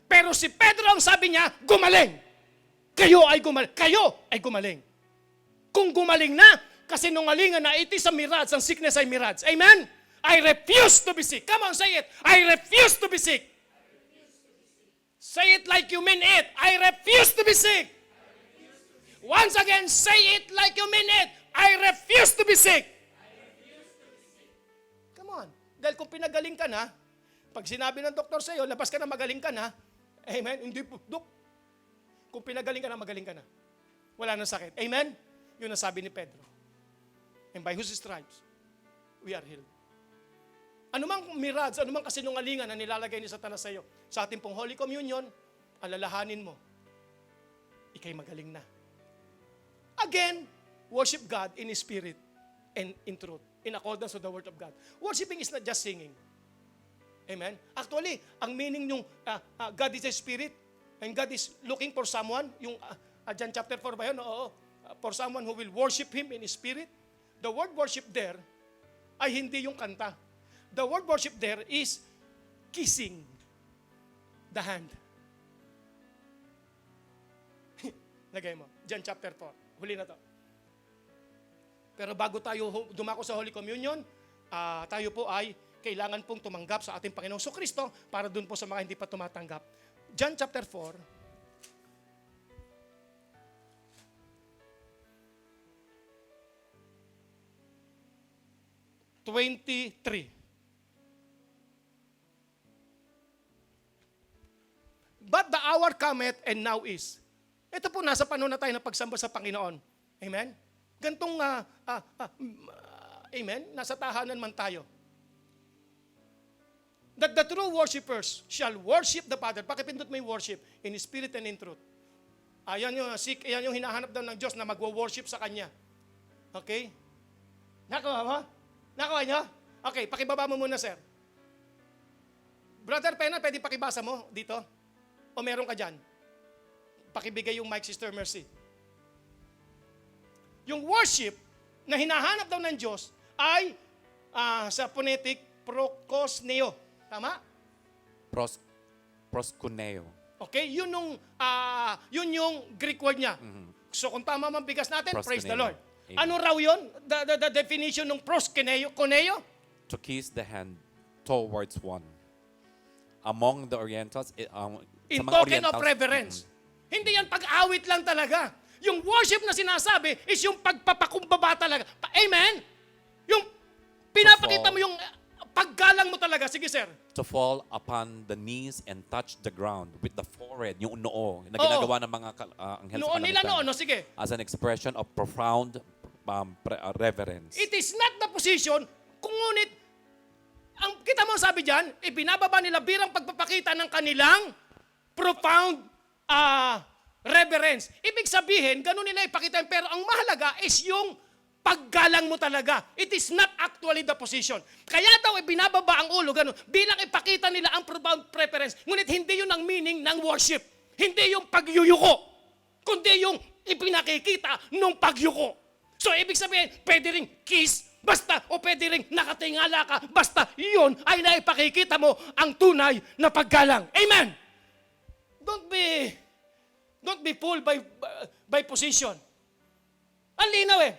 Pero si Pedro ang sabi niya, gumaling. Kayo ay gumaling. Kayo ay gumaling. Kung gumaling na, kasi nungalingan na, it is a mirage. Ang sickness ay mirage. Amen? I refuse to be sick. Come on, say it. I refuse to be sick. Say it like you mean it. I refuse to be sick. Once again, say it like you mean it. I refuse to be sick. Come on. Dahil kung pinagaling ka na, pag sinabi ng doktor sa iyo, labas ka na, magaling ka na. Amen? Hindi po, Dok. Kung pinagaling ka na, magaling ka na. Wala nang sakit. Amen? Yun ang sabi ni Pedro. And by whose stripes, we are healed. Anumang mirage, anumang kasinungalingan na nilalagay ni Satanas sa iyo, sa ating pong Holy Communion, alalahanin mo, ikay magaling na. Again, worship God in spirit and in truth, in accordance with the Word of God. Worshiping is not just singing. Amen? Actually, ang meaning yung God is a spirit and God is looking for someone, yung John chapter 4 ba yun? Oo. For someone who will worship Him in spirit. The word worship there ay hindi yung kanta. The word worship there is kissing the hand. Lagay mo. John chapter 4. Huli na to. Pero bago tayo dumako sa Holy Communion, tayo po ay kailangan pong tumanggap sa ating Panginoong Kristo para dun po sa mga hindi pa tumatanggap. John chapter 4. But the hour cometh and now is. Ito po, nasa panahon na tayo na pagsamba sa Panginoon. Amen? Gantong, amen, nasa tahanan man tayo. That the true worshipers shall worship the Father. Pakipindot mo yung worship in spirit and in truth. Ayan yung hinahanap daw ng Diyos na magwo-worship sa Kanya. Okay? Nakuha mo? Nakuha nyo? Okay, pakibaba mo muna, sir. Brother Pena, pwede pakibasa mo dito? O meron ka dyan? Pakibigay yung mic, Sister Mercy. Yung worship na hinahanap daw ng Diyos ay sa phonetic prokosneo. Tama? Proskuneo. Okay, yun yung Greek word niya. Mm-hmm. So kung tama man bigas natin, praise the Proskuneo. Lord. Amen. Ano raw yun? The definition ng proskuneo? Koneo? To kiss the hand towards one. Among the Orientals, In sa mga token of Orientals, reverence. Hindi yan pag-awit lang talaga. Yung worship na sinasabi is yung pagpapakumbaba talaga. Amen? Yung pinapakita mo yung paggalang mo talaga. Sige, sir. to fall upon the knees and touch the ground with the forehead, yung noo, na ginagawa ng mga anghel sa Noon nila kalangitan, noon, no? Sige. as an expression of profound reverence. It is not the position, kung ngunit, kita mo sabi dyan, ibinababa nila birang pagpapakita ng kanilang profound reverence. Ibig sabihin, ganun nila ipakita, pero ang mahalaga is yung paggalang mo talaga. It is not actually the position. Kaya daw ibinababa ang ulo, ganun, bilang ipakita nila ang profound preference. Ngunit hindi yun ang meaning ng worship. Hindi yung pagyuyuko, kundi yung ipinakikita ng pagyuko. So, ibig sabihin, pwede ring kiss, basta, o pwede ring nakatingala ka, basta yun ay naipakikita mo ang tunay na paggalang. Amen! Don't be fooled by position. Ang linaw eh.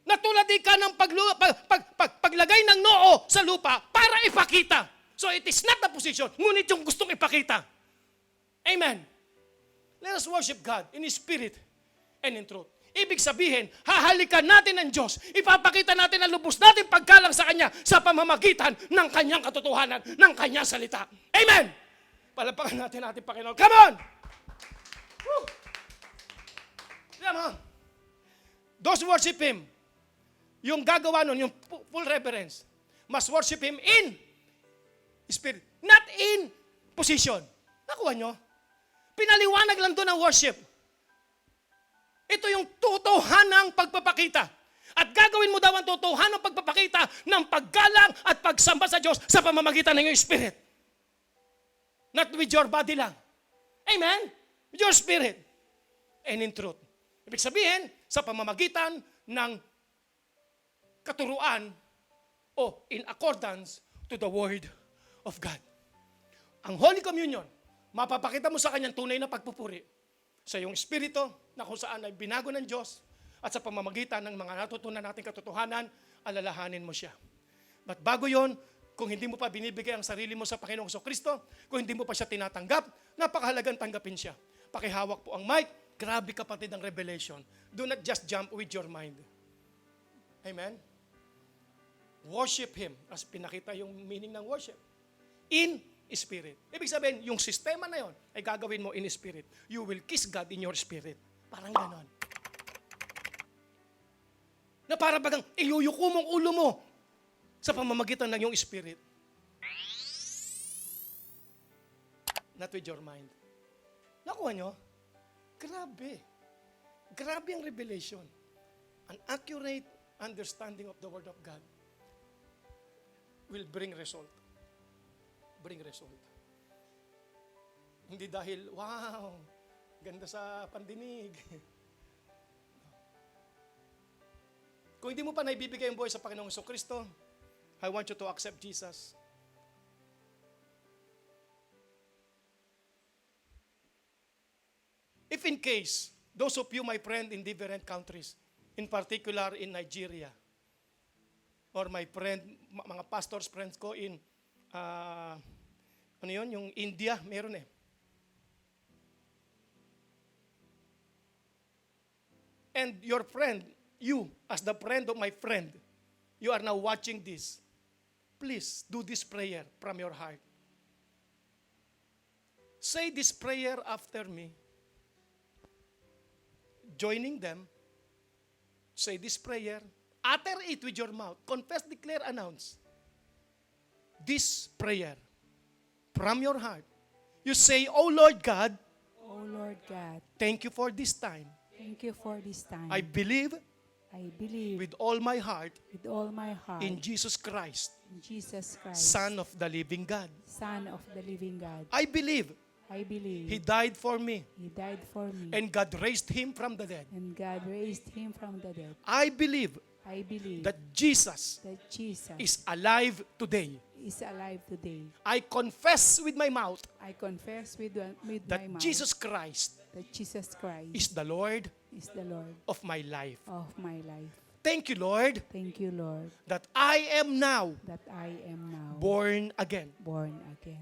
Natulad ka ng paglagay ng noo sa lupa para ipakita. So it is not the position, ngunit yung gustong ipakita. Amen. Let us worship God in spirit and in truth. Ibig sabihin, hahalikan natin ang Diyos. Ipapakita natin ang lubos natin paggalang sa Kanya sa pamamagitan ng Kanyang katotohanan, ng Kanyang salita. Amen! Palapakan natin ating Panginoon. Come on! Woo! Come on. Those who worship Him, yung gagawa nun, yung full reverence, must worship Him in spirit, not in position. Nakuha nyo? Pinaliwanag lang doon ang worship. Ito yung totohanang pagpapakita. At gagawin mo daw ang totohanang pagpapakita ng paggalang at pagsamba sa Diyos sa pamamagitan ng iyong spirit. Not with your body lang. Amen? With your spirit. And in truth. Ibig sabihin, sa pamamagitan ng katuruan o in accordance to the Word of God. Ang Holy Communion, mapapakita mo sa kanyang tunay na pagpupuri sa iyong espiritu na kung saan ay binago ng Diyos at sa pamamagitan ng mga natutunan nating katotohanan, alalahanin mo siya. But bago yon, kung hindi mo pa binibigay ang sarili mo sa Panginoong Kristo, kung hindi mo pa siya tinatanggap, napakahalagang tanggapin siya. Pakihawak po ang mic. Grabe kapatid ang revelation. Do not just jump with your mind. Amen? Worship Him. As pinakita yung meaning ng worship. In spirit. Ibig sabihin, yung sistema na yon ay gagawin mo in spirit. You will kiss God in your spirit. Parang ganon. Na para bagang iyuyuko mong ulo mo sa pamamagitan ng iyong spirit. Not with your mind. Nakuha nyo? Grabe. Grabe ang revelation. An accurate understanding of the Word of God will bring result. Bring result. Hindi dahil, wow, ganda sa pandinig. Kung hindi mo pa naibibigay ang buhay sa Panginoong Kristo, I want you to accept Jesus. If in case, those of you, my friend, in different countries, in particular in Nigeria, or my friend, mga pastors, friends ko in, ano yun, yung India, meron eh. And your friend, you, as the friend of my friend, you are now watching this. Please do this prayer from your heart. Say this prayer after me. Joining them, say this prayer, utter it with your mouth, confess, declare, announce. This prayer from your heart. You say, "Oh Lord God, Oh Lord God, thank you for this time. thank you for this time. I believe I believe with all my heart with all my heart in Jesus Christ, in Jesus Christ, Son of the living God. Son of the living God. I believe I believe He died for me He died for me, and God raised Him from the dead. and God raised Him from the dead. I believe I believe that Jesus that Jesus is alive today. is alive today. I confess with my mouth I confess with that my mouth Jesus Christ that Jesus Christ is the Lord is the Lord of my life. of my life. Thank you, Lord, Thank you, Lord, that I am now that I am now born again. born again.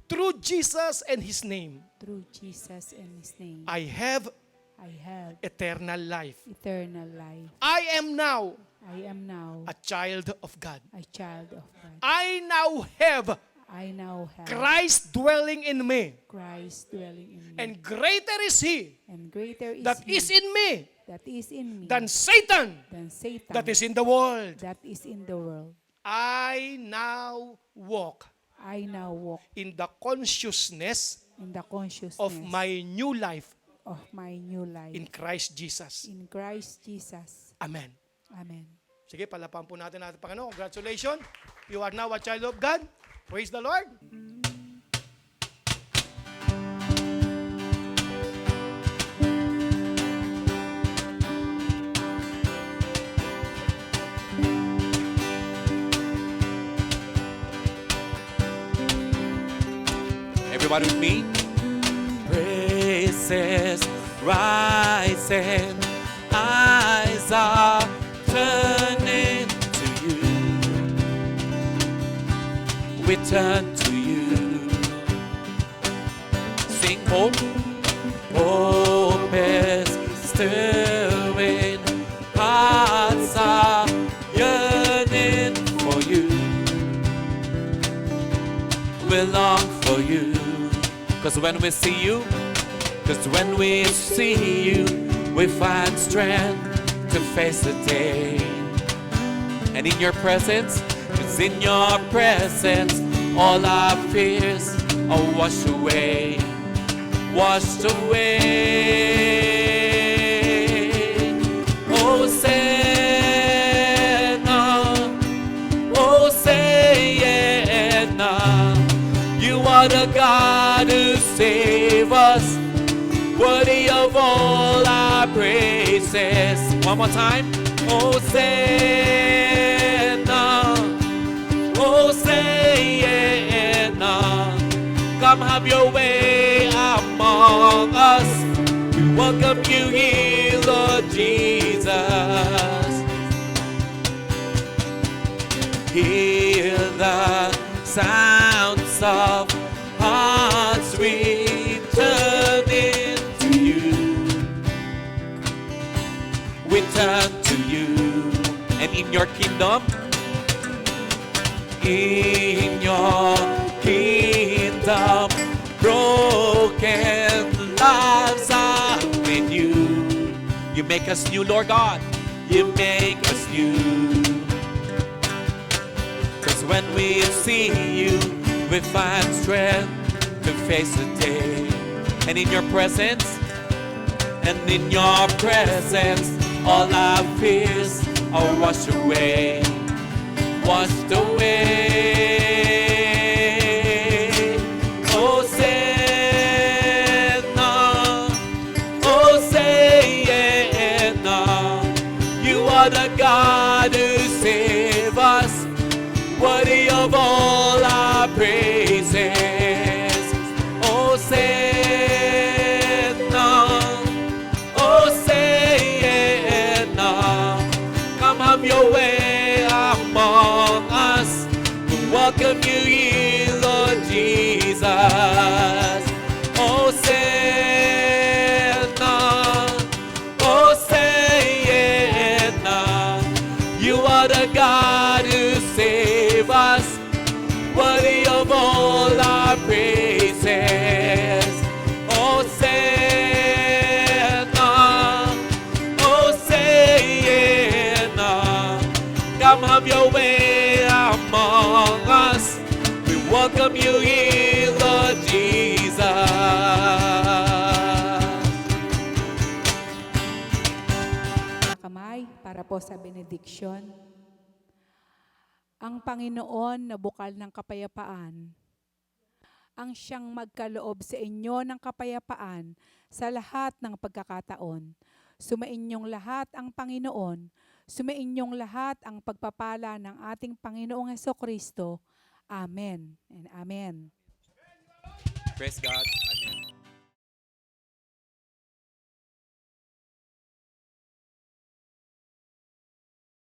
Through Jesus and His name, Through Jesus and His name, I have I have eternal life. eternal life. I am now I am now a child of God. a child of God. I now have I now have Christ dwelling in me. Christ dwelling in me. And greater is He And greater is that He is in me that is in me than Satan than Satan that is in the world. that is in the world. I now walk I now walk in the consciousness in the consciousness of my new life of my new life in Christ Jesus. in Christ Jesus. Amen. Amen. Sige, palapakan po natin natin, Panginoon. Congratulations. You are now a child of God. Praise the Lord. Everybody with me? Praises rising, eyes are turning to you. We turn to you. Sing hope. Hope is stirring, hearts are yearning for you. We long for you. Cause when we see you, we find strength to face the day. And in your presence, it's in your presence, all our fears are washed away. Washed away. Hosanna, Hosanna, you are the God God who saved us, worthy of all our praises. One more time. Hosanna, Hosanna. Come have your way among us. We welcome you here, Lord Jesus. Hear the sounds of hearts returning to you. We turn to you, and in your kingdom, broken lives are renewed. You make us new, Lord God. You make us new. 'Cause when we see you, we find strength to face the day. And in your presence, all our fears are washed away. Washed away. Hosanna, Hosanna. You are the God who saved us, worthy of all our praises. Hosanna, Hosanna. Come have your way among us. We welcome you here, Lord Jesus. Hosanna, Hosanna. You are the God who saved us, worthy of all our praises. Hosanna, Hosanna. Come have your way among us. We welcome you here, Lord Jesus. Kamay para po sa benediction. Ang Panginoon na bukal ng kapayapaan, ang siyang magkaloob sa inyo ng kapayapaan sa lahat ng pagkakataon. Sumainyong lahat ang Panginoon, sumainyong lahat ang pagpapala ng ating Panginoong Hesukristo. Amen and amen. Praise God. Amen.